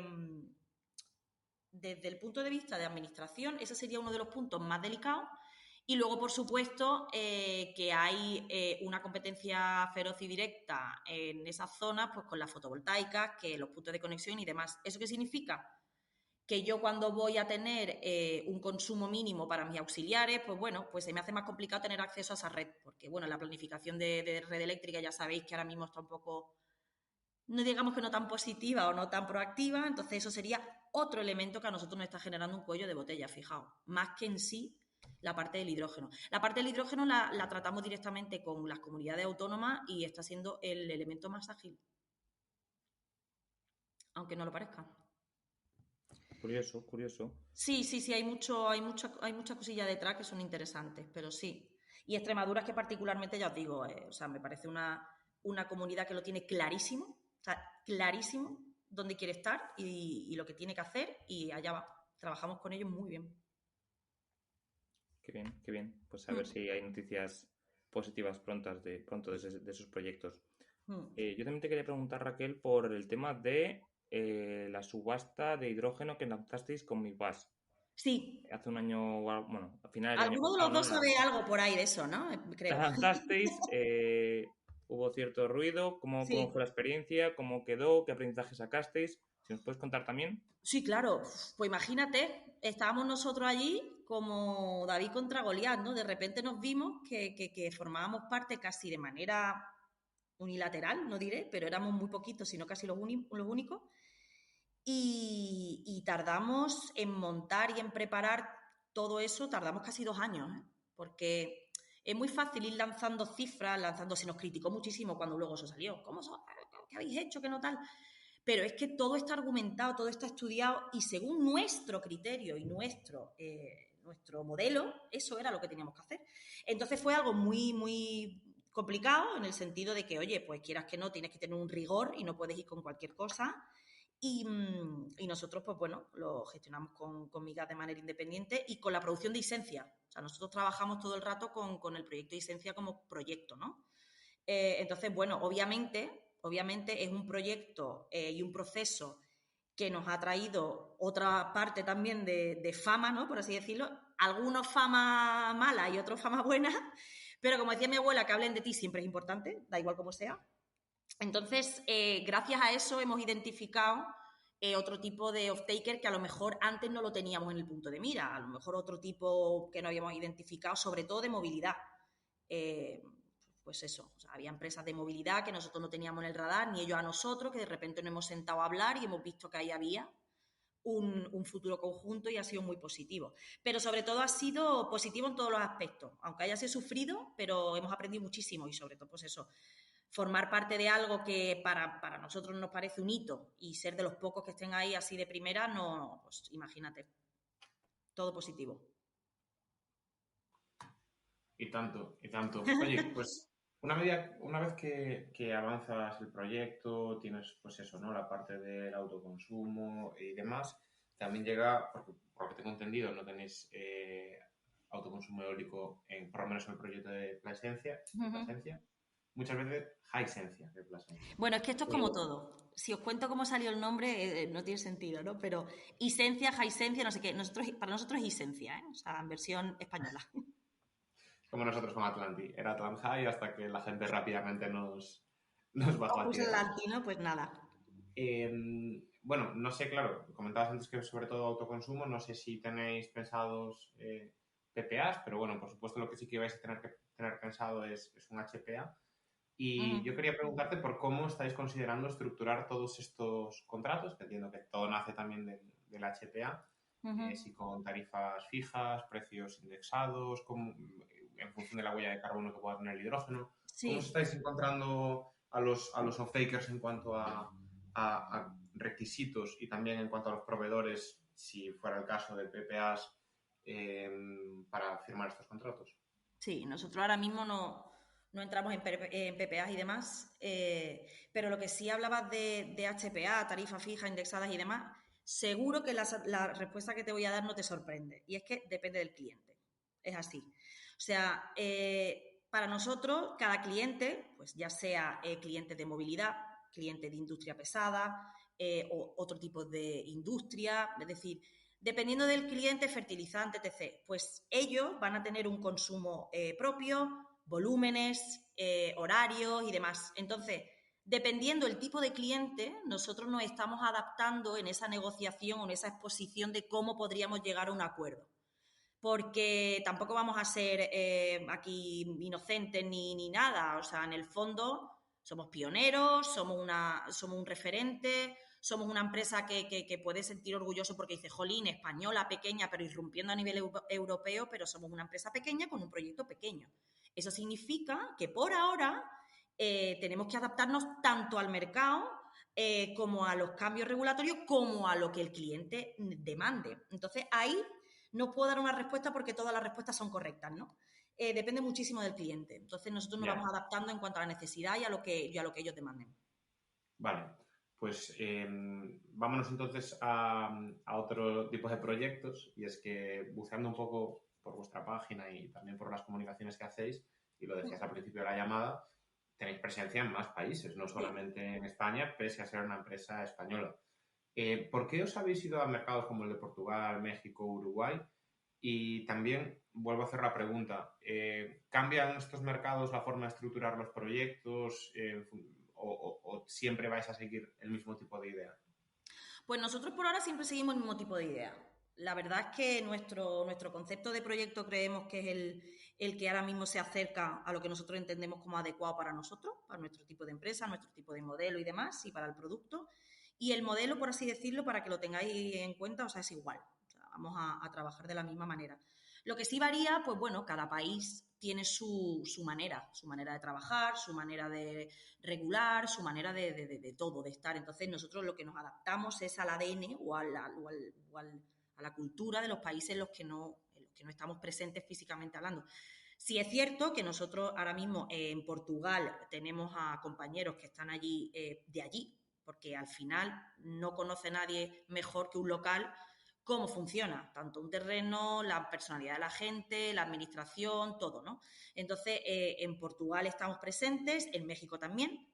administración, ese sería uno de los puntos más delicados. Y luego, por supuesto, que hay una competencia feroz y directa en esas zonas, pues con las fotovoltaicas, que los puntos de conexión y demás. ¿Eso qué significa? Que yo cuando voy a tener un consumo mínimo para mis auxiliares, pues bueno, pues se me hace más complicado tener acceso a esa red, porque bueno, la planificación de red eléctrica ya sabéis que ahora mismo está un poco, no digamos que no tan positiva o no tan proactiva, entonces eso sería otro elemento que a nosotros nos está generando un cuello de botella, fijaos, más que en sí la parte del hidrógeno. La parte del hidrógeno la tratamos directamente con las comunidades autónomas y está siendo el elemento más ágil, aunque no lo parezca. Curioso, curioso. Sí, hay mucha cosilla detrás que son interesantes, pero sí. Y Extremadura es que particularmente, ya os digo, me parece una comunidad que lo tiene clarísimo, o sea, clarísimo dónde quiere estar y lo que tiene que hacer y allá va. Trabajamos con ellos muy bien. Qué bien, qué bien. Pues a ver si hay noticias positivas pronto de esos proyectos. Yo también te quería preguntar, Raquel, por el tema de la subasta de hidrógeno que lanzasteis con MIPAS. Sí. Hace un año, bueno, a finales del año Alguno de pasado, los dos ¿no? sabe algo por ahí de eso, ¿no? Creo. La lanzasteis, hubo cierto ruido. ¿Cómo Sí. fue la experiencia? ¿Cómo quedó? ¿Qué aprendizaje sacasteis? Si nos puedes contar también. Sí, claro. Pues imagínate, estábamos nosotros allí como David contra Goliat, ¿no? De repente nos vimos que formábamos parte casi de manera unilateral, no diré, pero éramos muy poquitos, sino casi los únicos. Y tardamos en montar y en preparar todo eso, tardamos casi 2 años, ¿eh? Porque es muy fácil ir lanzando cifras, se nos criticó muchísimo cuando luego eso salió. ¿Qué habéis hecho? ¿Qué no tal? Pero es que todo está argumentado, todo está estudiado y según nuestro criterio y nuestro modelo, eso era lo que teníamos que hacer. Entonces fue algo muy, muy complicado en el sentido de que, oye, pues quieras que no, tienes que tener un rigor y no puedes ir con cualquier cosa. Y nosotros, pues bueno, lo gestionamos con Migas de manera independiente y con la producción de Isencia. O sea, nosotros trabajamos todo el rato con el proyecto de Isencia como proyecto, ¿no? Entonces, bueno, obviamente es un proyecto y un proceso que nos ha traído otra parte también de fama, ¿no? Por así decirlo. Algunos fama mala y otros fama buena, pero como decía mi abuela, que hablen de ti siempre es importante, da igual como sea. Entonces, gracias a eso hemos identificado otro tipo de off-taker que a lo mejor antes no lo teníamos en el punto de mira, a lo mejor otro tipo que no habíamos identificado, sobre todo de movilidad. Pues eso, o sea, había empresas de movilidad que nosotros no teníamos en el radar, ni ellos a nosotros, que de repente nos hemos sentado a hablar y hemos visto que ahí había un futuro conjunto y ha sido muy positivo. Pero sobre todo ha sido positivo en todos los aspectos, aunque haya sido sufrido, pero hemos aprendido muchísimo y sobre todo, pues eso, formar parte de algo que para nosotros nos parece un hito y ser de los pocos que estén ahí así de primera, no, pues imagínate, todo positivo. Y tanto, y tanto. Oye, pues una vez que avanzas el proyecto, tienes pues eso, ¿no? La parte del autoconsumo y demás, también llega, porque por lo que tengo entendido, no tenéis autoconsumo eólico, por lo menos en el proyecto de Plasencia, muchas veces Hisensia de Plasencia. Bueno, es que esto es como todo. Si os cuento cómo salió el nombre, no tiene sentido, ¿no? Pero Isencia, Hisensia, no sé qué. Para nosotros es Isencia, ¿eh? O sea, en versión española. Como nosotros con Atlanti. Era Atlant High hasta que la gente rápidamente nos bajó a Pues el tierra. latino, pues nada. Bueno, no sé, claro, comentabas antes que sobre todo autoconsumo, no sé si tenéis pensados PPAs, pero bueno, por supuesto lo que sí que vais a tener que tener pensado es un HPA. Y yo quería preguntarte por cómo estáis considerando estructurar todos estos contratos, que entiendo que todo nace también del HPA, si con tarifas fijas, precios indexados, en función de la huella de carbono que pueda tener el hidrógeno. ¿Cómo os Sí. estáis encontrando a los off-takers en cuanto a requisitos y también en cuanto a los proveedores, si fuera el caso de PPAs, para firmar estos contratos? Sí, nosotros ahora mismo no entramos en PPAs y demás, pero lo que sí hablabas de HPA, tarifas fijas, indexadas y demás, seguro que la respuesta que te voy a dar no te sorprende. Y es que depende del cliente. Es así. O sea, para nosotros, cada cliente, pues ya sea cliente de movilidad, cliente de industria pesada o otro tipo de industria, es decir, dependiendo del cliente, fertilizante, etc., pues ellos van a tener un consumo propio, volúmenes, horarios y demás. Entonces, dependiendo del tipo de cliente, nosotros nos estamos adaptando en esa negociación o en esa exposición de cómo podríamos llegar a un acuerdo. Porque tampoco vamos a ser aquí inocentes ni nada. O sea, en el fondo somos pioneros, somos un referente, somos una empresa que puede sentir orgulloso porque dice, jolín, española, pequeña, pero irrumpiendo a nivel europeo, pero somos una empresa pequeña con un proyecto pequeño. Eso significa que por ahora tenemos que adaptarnos tanto al mercado como a los cambios regulatorios, como a lo que el cliente demande. Entonces, ahí no puedo dar una respuesta porque todas las respuestas son correctas, ¿no? Depende muchísimo del cliente. Entonces, nosotros nos vamos adaptando en cuanto a la necesidad y a lo que ellos demanden. Vale, pues vámonos entonces a otro tipo de proyectos, y es que buceando un poco por vuestra página y también por las comunicaciones que hacéis, y lo decías al principio de la llamada, tenéis presencia en más países, no solamente en España, pese a ser una empresa española. ¿Por qué os habéis ido a mercados como el de Portugal, México, Uruguay? Y también vuelvo a hacer la pregunta, ¿cambian estos mercados la forma de estructurar los proyectos o siempre vais a seguir el mismo tipo de idea? Pues nosotros por ahora siempre seguimos el mismo tipo de idea. La verdad es que nuestro concepto de proyecto creemos que es el que ahora mismo se acerca a lo que nosotros entendemos como adecuado para nosotros, para nuestro tipo de empresa, nuestro tipo de modelo y demás, y para el producto. Y el modelo, por así decirlo, para que lo tengáis en cuenta, o sea, es igual. O sea, vamos a trabajar de la misma manera. Lo que sí varía, pues bueno, cada país tiene su manera de trabajar, su manera de regular, su manera de todo, de estar. Entonces, nosotros lo que nos adaptamos es al ADN o a la cultura de los países en los que no estamos presentes físicamente hablando. Sí es cierto que nosotros ahora mismo en Portugal tenemos a compañeros que están allí de allí, porque al final no conoce nadie mejor que un local cómo funciona, tanto un terreno, la personalidad de la gente, la administración, todo, ¿no? Entonces, en Portugal estamos presentes, en México también,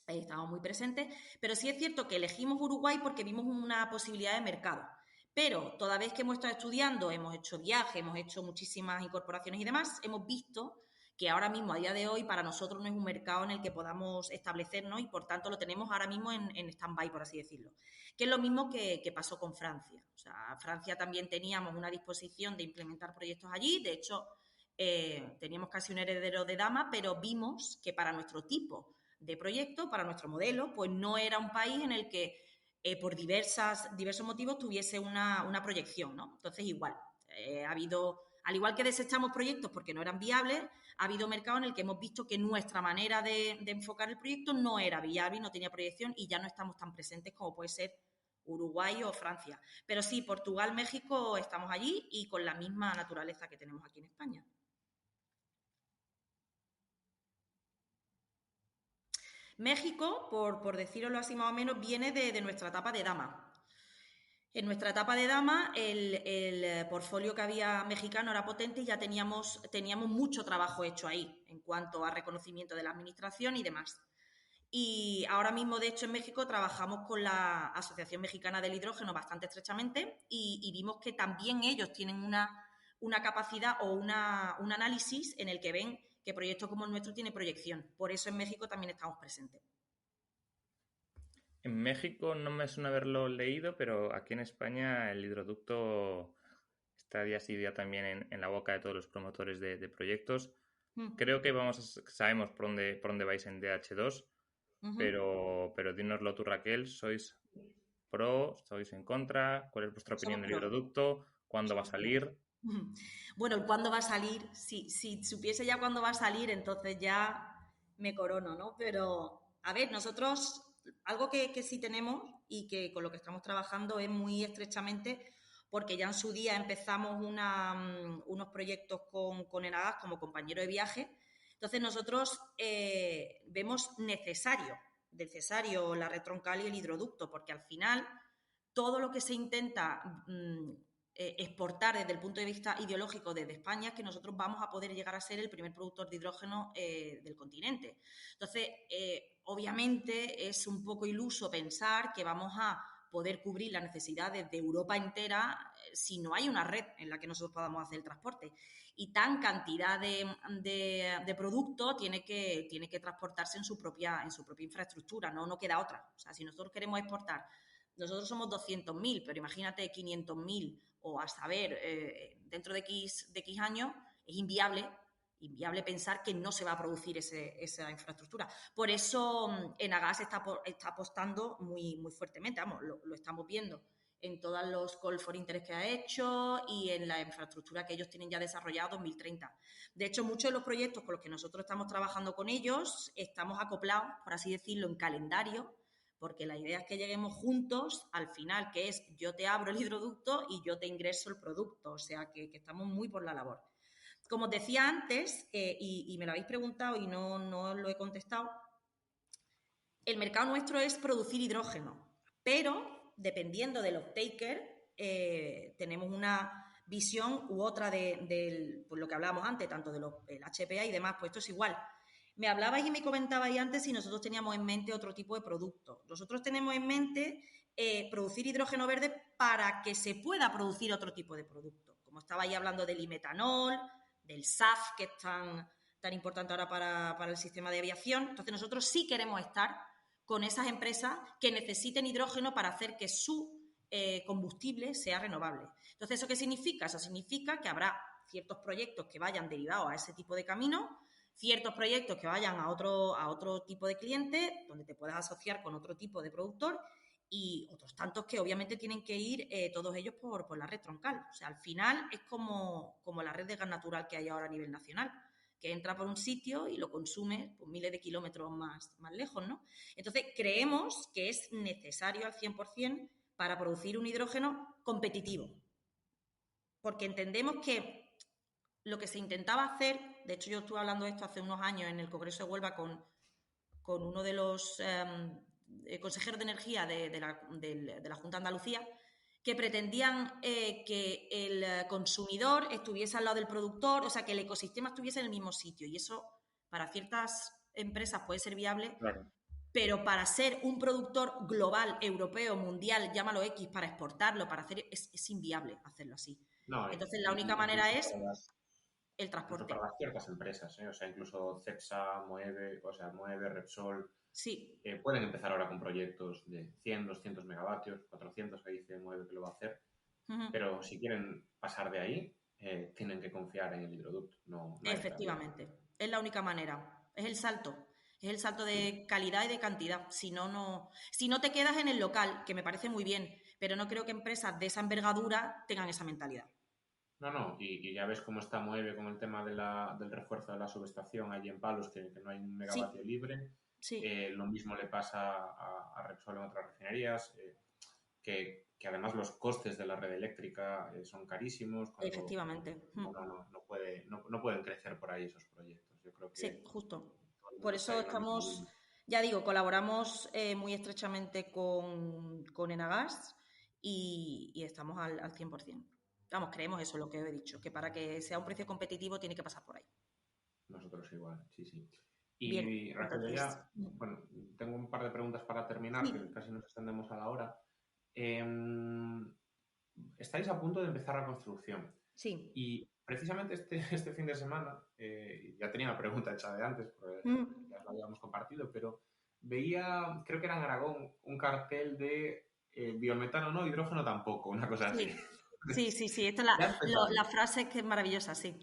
estamos muy presentes, pero sí es cierto que elegimos Uruguay porque vimos una posibilidad de mercado. Pero toda vez que hemos estado estudiando, hemos hecho viajes, hemos hecho muchísimas incorporaciones y demás, hemos visto que ahora mismo, a día de hoy, para nosotros no es un mercado en el que podamos establecernos y por tanto lo tenemos ahora mismo en stand-by, por así decirlo. Que es lo mismo que pasó con Francia. O sea, Francia también teníamos una disposición de implementar proyectos allí, de hecho, teníamos casi un heredero de Dama, pero vimos que para nuestro tipo de proyecto, para nuestro modelo, pues no era un país en el que por diversos motivos tuviese una proyección, ¿no? Entonces, igual, ha habido, al igual que desechamos proyectos porque no eran viables, ha habido mercados en el que hemos visto que nuestra manera de enfocar el proyecto no era viable, no tenía proyección y ya no estamos tan presentes como puede ser Uruguay o Francia. Pero sí, Portugal, México, estamos allí y con la misma naturaleza que tenemos aquí en España. México, por decirlo así más o menos, viene de nuestra etapa de Dama. En nuestra etapa de dama, el portfolio que había mexicano era potente y ya teníamos mucho trabajo hecho ahí en cuanto a reconocimiento de la administración y demás. Y ahora mismo, de hecho, en México trabajamos con la Asociación Mexicana del Hidrógeno bastante estrechamente y vimos que también ellos tienen una capacidad o un análisis en el que ven que proyectos como el nuestro tiene proyección. Por eso en México también estamos presentes. En México no me suena haberlo leído, pero aquí en España el hidroducto está día sí día también en la boca de todos los promotores de proyectos. Creo que sabemos por dónde vais en DH2, pero dínoslo tú, Raquel. ¿Sois pro? ¿Sois en contra? ¿Cuál es vuestra opinión del hidroducto? ¿Cuándo va a salir? Bueno, el cuándo va a salir, si supiese ya cuándo va a salir, entonces ya me corono, ¿no? Pero, a ver, nosotros, algo que sí tenemos y que con lo que estamos trabajando es muy estrechamente, porque ya en su día empezamos unos proyectos con Enagas como compañero de viaje. Entonces nosotros vemos necesario la red troncal y el hidroducto, porque al final todo lo que se intenta exportar desde el punto de vista ideológico desde España es que nosotros vamos a poder llegar a ser el primer productor de hidrógeno del continente. Entonces, obviamente es un poco iluso pensar que vamos a poder cubrir las necesidades de Europa entera si no hay una red en la que nosotros podamos hacer el transporte. Y tan cantidad de producto tiene que transportarse en su propia infraestructura, no queda otra. O sea, si nosotros queremos exportar, nosotros somos 200.000, pero imagínate 500.000 o a saber, dentro de X años, es inviable pensar que no se va a producir esa infraestructura. Por eso Enagas está apostando muy, muy fuertemente, vamos, lo estamos viendo en todos los call for interest que ha hecho y en la infraestructura que ellos tienen ya desarrollada 2030. De hecho, muchos de los proyectos con los que nosotros estamos trabajando con ellos, estamos acoplados, por así decirlo, en calendario, porque la idea es que lleguemos juntos al final, que es yo te abro el hidroducto y yo te ingreso el producto, o sea que estamos muy por la labor. Como os decía antes, y me lo habéis preguntado y no lo he contestado, el mercado nuestro es producir hidrógeno, pero dependiendo del off-taker, tenemos una visión u otra de pues lo que hablábamos antes, tanto del HPA y demás, pues esto es igual. Me hablabais y me comentabais antes si nosotros teníamos en mente otro tipo de producto. Nosotros tenemos en mente producir hidrógeno verde para que se pueda producir otro tipo de producto. Como estabais hablando del imetanol, del SAF, que es tan importante ahora para el sistema de aviación. Entonces nosotros sí queremos estar con esas empresas que necesiten hidrógeno para hacer que su combustible sea renovable. Entonces, ¿eso qué significa? Eso significa que habrá ciertos proyectos que vayan derivados a ese tipo de camino, ciertos proyectos que vayan a otro tipo de cliente, donde te puedas asociar con otro tipo de productor, y otros tantos que obviamente tienen que ir todos ellos por la red troncal. O sea, al final es como la red de gas natural que hay ahora a nivel nacional, que entra por un sitio y lo consume pues, miles de kilómetros más lejos, ¿no? Entonces, creemos que es necesario al 100% para producir un hidrógeno competitivo. Porque entendemos que lo que se intentaba hacer, de hecho yo estuve hablando de esto hace unos años en el Congreso de Huelva con uno de los consejeros de energía de la Junta de Andalucía, que pretendían que el consumidor estuviese al lado del productor, o sea, que el ecosistema estuviese en el mismo sitio. Y eso para ciertas empresas puede ser viable, claro, pero para ser un productor global, europeo, mundial, llámalo X, para exportarlo, para hacer, es inviable hacerlo así. No, entonces, la única manera es el transporte. Incluso para ciertas empresas, o sea, incluso Cepsa, Moeve, Repsol, sí, pueden empezar ahora con proyectos de 100, 200 megavatios, 400, que dice Moeve que lo va a hacer, pero si quieren pasar de ahí, tienen que confiar en el hidroducto. No efectivamente, es la única manera, es el salto de calidad y de cantidad. Si no te quedas en el local, que me parece muy bien, pero no creo que empresas de esa envergadura tengan esa mentalidad. No, y ya ves cómo está Moeve con el tema del refuerzo de la subestación allí en Palos, que no hay un megavatio libre. Sí. Lo mismo le pasa a Repsol en otras refinerías, que además los costes de la red eléctrica son carísimos. Efectivamente. No pueden crecer por ahí esos proyectos. Yo creo que sí, justo. Por eso estamos, ya digo, colaboramos muy estrechamente con Enagas y estamos al 100%. Vamos, creemos eso, lo que he dicho, que para que sea un precio competitivo tiene que pasar por ahí. Nosotros igual, sí. Bien, Y Raquel, yo entonces... ya, bueno, tengo un par de preguntas para terminar, que Sí, casi nos extendemos a la hora. Estáis a punto de empezar la construcción sí. y precisamente este fin de semana, ya tenía la pregunta hecha de antes, porque ya la habíamos compartido, pero veía, creo que era en Aragón, un cartel de biometano no, hidrógeno tampoco, una cosa así. Sí. Esta es Ya la empezamos. frase que es maravillosa, sí.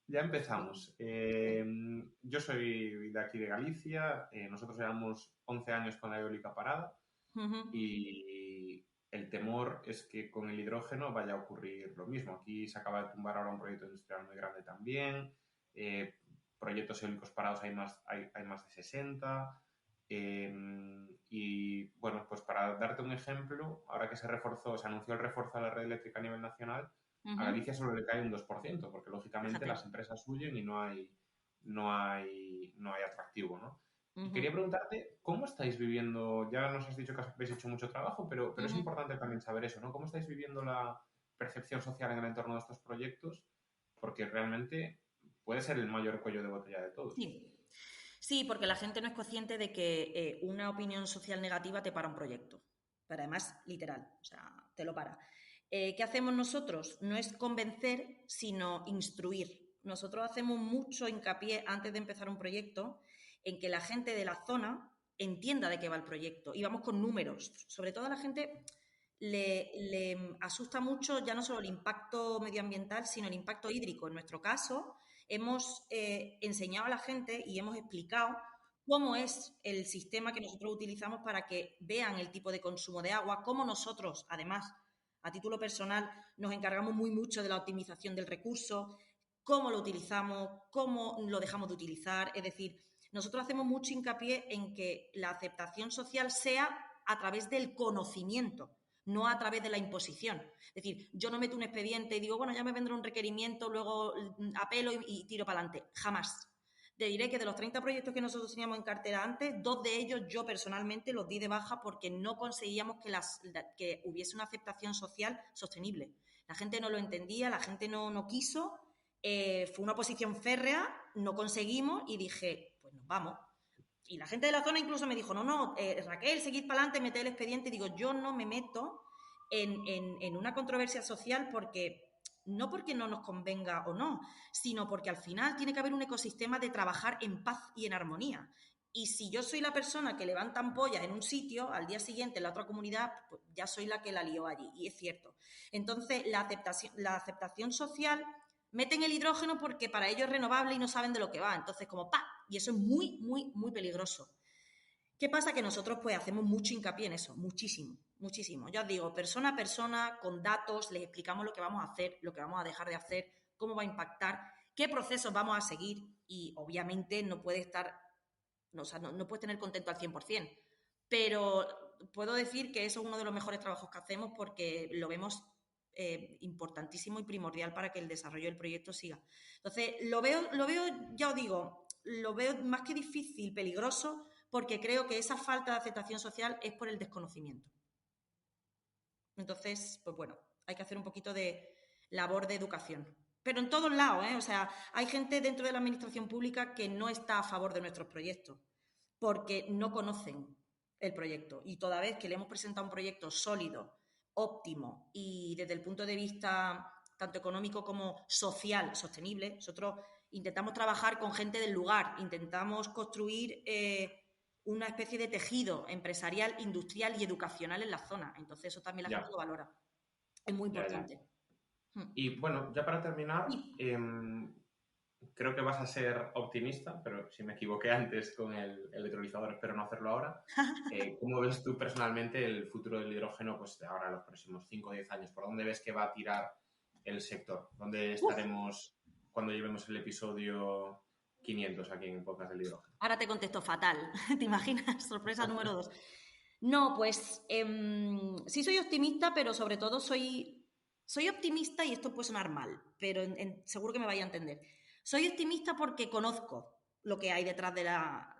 Ya empezamos. Yo soy de aquí de Galicia, nosotros llevamos 11 años con la eólica parada Ujú. y el temor es que con el hidrógeno vaya a ocurrir lo mismo. Aquí se acaba de tumbar ahora un proyecto industrial muy grande también, eh, proyectos eólicos parados hay más de 60. Y bueno, pues para darte un ejemplo, ahora que se anunció el refuerzo de la red eléctrica a nivel nacional, a Ujú. Galicia solo le cae un 2%, porque lógicamente Fíjate. las empresas huyen y no hay atractivo, ¿no? Y quería Ujú. preguntarte, ¿cómo estáis viviendo? Ya nos has dicho que habéis hecho mucho trabajo, pero es Ujú. importante también saber eso, ¿no? ¿Cómo estáis viviendo la percepción social en el entorno de estos proyectos? Porque realmente puede ser el mayor cuello de botella de todos. Sí. Sí, porque la gente no es consciente de que una opinión social negativa te para un proyecto. Pero además, literal, o sea, te lo para. ¿Qué hacemos nosotros? No es convencer, sino instruir. Nosotros hacemos mucho hincapié antes de empezar un proyecto en que la gente de la zona entienda de qué va el proyecto. Y vamos con números. Sobre todo a la gente le asusta mucho ya no solo el impacto medioambiental, sino el impacto hídrico. En nuestro caso, hemos enseñado a la gente y hemos explicado cómo es el sistema que nosotros utilizamos para que vean el tipo de consumo de agua, cómo nosotros, además, a título personal, nos encargamos muy mucho de la optimización del recurso, cómo lo utilizamos, cómo lo dejamos de utilizar. Es decir, nosotros hacemos mucho hincapié en que la aceptación social sea a través del conocimiento, no a través de la imposición. Es decir, yo no meto un expediente y digo, bueno, ya me vendrá un requerimiento, luego apelo y tiro para adelante. Jamás. Te diré que de los 30 proyectos que nosotros teníamos en cartera antes, 2 de ellos yo personalmente los di de baja porque no conseguíamos que hubiese una aceptación social sostenible. La gente no lo entendía, la gente no quiso, fue una posición férrea, no conseguimos y dije, pues nos vamos. Y la gente de la zona incluso me dijo, no, Raquel, seguid para adelante, mete el expediente. Y digo, yo no me meto en una controversia social no porque no nos convenga o no, sino porque al final tiene que haber un ecosistema de trabajar en paz y en armonía. Y si yo soy la persona que levanta ampollas en un sitio, al día siguiente en la otra comunidad, pues ya soy la que la lió allí. Y es cierto. Entonces, la aceptación social meten el hidrógeno porque para ellos es renovable y no saben de lo que va. Entonces, como ¡pa! Y eso es muy peligroso. ¿Qué pasa? Que nosotros pues hacemos mucho hincapié en eso, muchísimo. Ya os digo, persona a persona, con datos, les explicamos lo que vamos a hacer, lo que vamos a dejar de hacer, cómo va a impactar, qué procesos vamos a seguir y obviamente no puede estar, no, o sea, no puedes tener contento al 100%, pero puedo decir que eso es uno de los mejores trabajos que hacemos porque lo vemos importantísimo y primordial para que el desarrollo del proyecto siga. Entonces, lo veo, ya os digo, lo veo más que difícil, peligroso, porque creo que esa falta de aceptación social es por el desconocimiento. Entonces, pues bueno, hay que hacer un poquito de labor de educación. Pero en todos lados, ¿eh? O sea, hay gente dentro de la administración pública que no está a favor de nuestros proyectos, porque no conocen el proyecto. Y toda vez que le hemos presentado un proyecto sólido, óptimo y desde el punto de vista tanto económico como social sostenible, nosotros intentamos trabajar con gente del lugar, intentamos construir una especie de tejido empresarial, industrial y educacional en la zona. Entonces eso también la gente Ya, lo valora. Es muy ya. importante. Y bueno, ya para terminar, Sí. creo que vas a ser optimista, pero si me equivoqué antes con el electrolizador, espero no hacerlo ahora. ¿Cómo ves tú personalmente el futuro del hidrógeno pues, de ahora, los próximos 5 o 10 años? ¿Por dónde ves que va a tirar el sector? ¿Dónde Uf, estaremos cuando llevemos el episodio 500 aquí en Podcast del Hidrógeno? ahora te contesto fatal. ¿Te imaginas? Sorpresa número 2. No, pues sí soy optimista, pero sobre todo soy optimista y esto puede sonar mal, pero seguro que me vaya a entender. Soy optimista porque conozco lo que hay detrás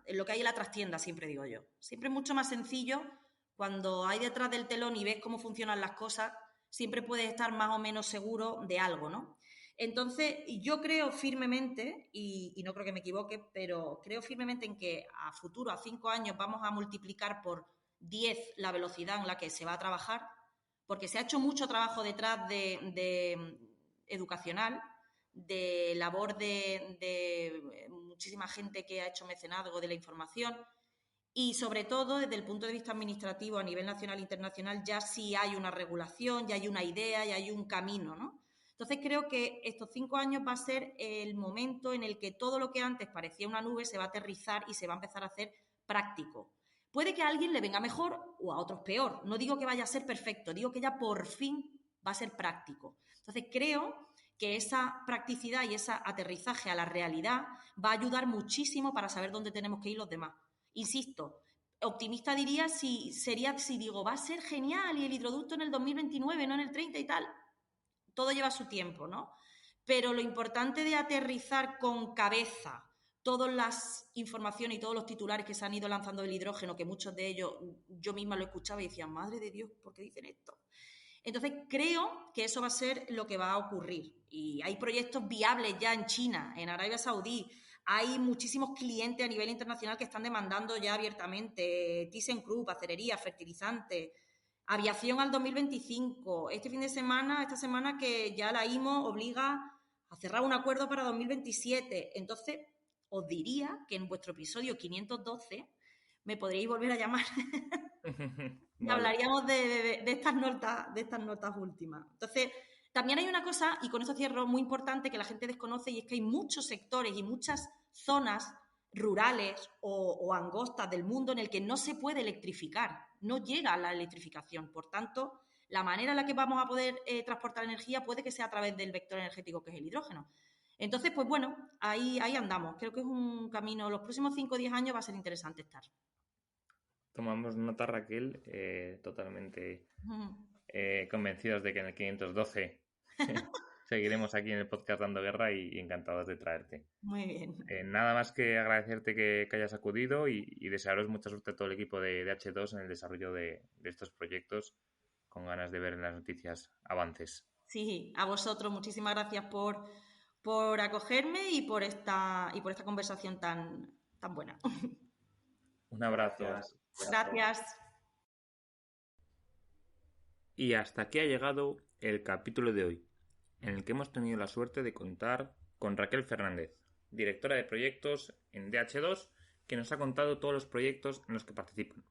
lo que hay en la trastienda, siempre digo yo. Siempre es mucho más sencillo Cuando hay detrás del telón y ves cómo funcionan las cosas, siempre puedes estar más o menos seguro de algo, ¿no? Entonces, yo creo firmemente, y no creo que me equivoque, pero creo firmemente en que a futuro, a 5 años, vamos a multiplicar por 10 la velocidad en la que se va a trabajar, porque se ha hecho mucho trabajo detrás de educacional, de labor de muchísima gente que ha hecho mecenazgo de la información, y sobre todo desde el punto de vista administrativo a nivel nacional e internacional ya sí hay una regulación, ya hay una idea, ya hay un camino, ¿no? Entonces creo que estos 5 años va a ser el momento en el que todo lo que antes parecía una nube se va a aterrizar y se va a empezar a hacer práctico. Puede que a alguien le venga mejor o a otros peor. No digo que vaya a ser perfecto, digo que ya por fin va a ser práctico. Entonces creo que esa practicidad y ese aterrizaje a la realidad va a ayudar muchísimo para saber dónde tenemos que ir los demás. Insisto, optimista diría si digo, va a ser genial y el hidroducto en el 2029, no en el 30 y tal. Todo lleva su tiempo, ¿no? Pero lo importante de aterrizar con cabeza todas las informaciones y todos los titulares que se han ido lanzando del hidrógeno, que muchos de ellos yo misma lo escuchaba y decía, madre de Dios, ¿por qué dicen esto? Entonces, creo que eso va a ser lo que va a ocurrir. Y hay proyectos viables ya en China, en Arabia Saudí. Hay muchísimos clientes a nivel internacional que están demandando ya abiertamente ThyssenKrupp, acerería, fertilizante, aviación al 2025. Esta semana que ya la IMO obliga a cerrar un acuerdo para 2027. Entonces, os diría que en vuestro episodio 512 me podréis volver a llamar y Vale. hablaríamos de estas notas últimas. Entonces, también hay una cosa, y con esto cierro, muy importante que la gente desconoce, y es que hay muchos sectores y muchas zonas rurales o angostas del mundo en el que no se puede electrificar, no llega la electrificación. Por tanto, la manera en la que vamos a poder transportar energía puede que sea a través del vector energético que es el hidrógeno. Entonces, pues bueno, ahí andamos. Creo que es un camino, los próximos 5 o 10 años va a ser interesante estar. Tomamos nota, Raquel, totalmente Mm. convencidos de que en el 512 seguiremos aquí en el podcast dando guerra y encantados de traerte. Muy bien. Nada más que agradecerte que hayas acudido y desearos mucha suerte a todo el equipo de H2 en el desarrollo de estos proyectos, con ganas de ver en las noticias avances. Sí, a vosotros muchísimas gracias por acogerme y por esta conversación tan buena. Un abrazo. Gracias. Y hasta aquí ha llegado el capítulo de hoy, en el que hemos tenido la suerte de contar con Raquel Fernández, directora de proyectos en DH2, que nos ha contado todos los proyectos en los que participan.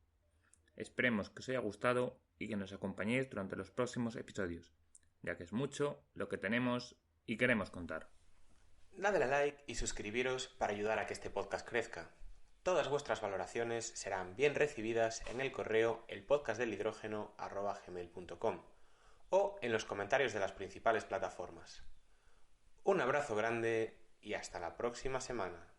Esperemos que os haya gustado y que nos acompañéis durante los próximos episodios, ya que es mucho lo que tenemos y queremos contar. Dadle a like y suscribiros para ayudar a que este podcast crezca. Todas vuestras valoraciones serán bien recibidas en el correo elpodcastdelhidrógeno@gmail.com o en los comentarios de las principales plataformas. Un abrazo grande y hasta la próxima semana.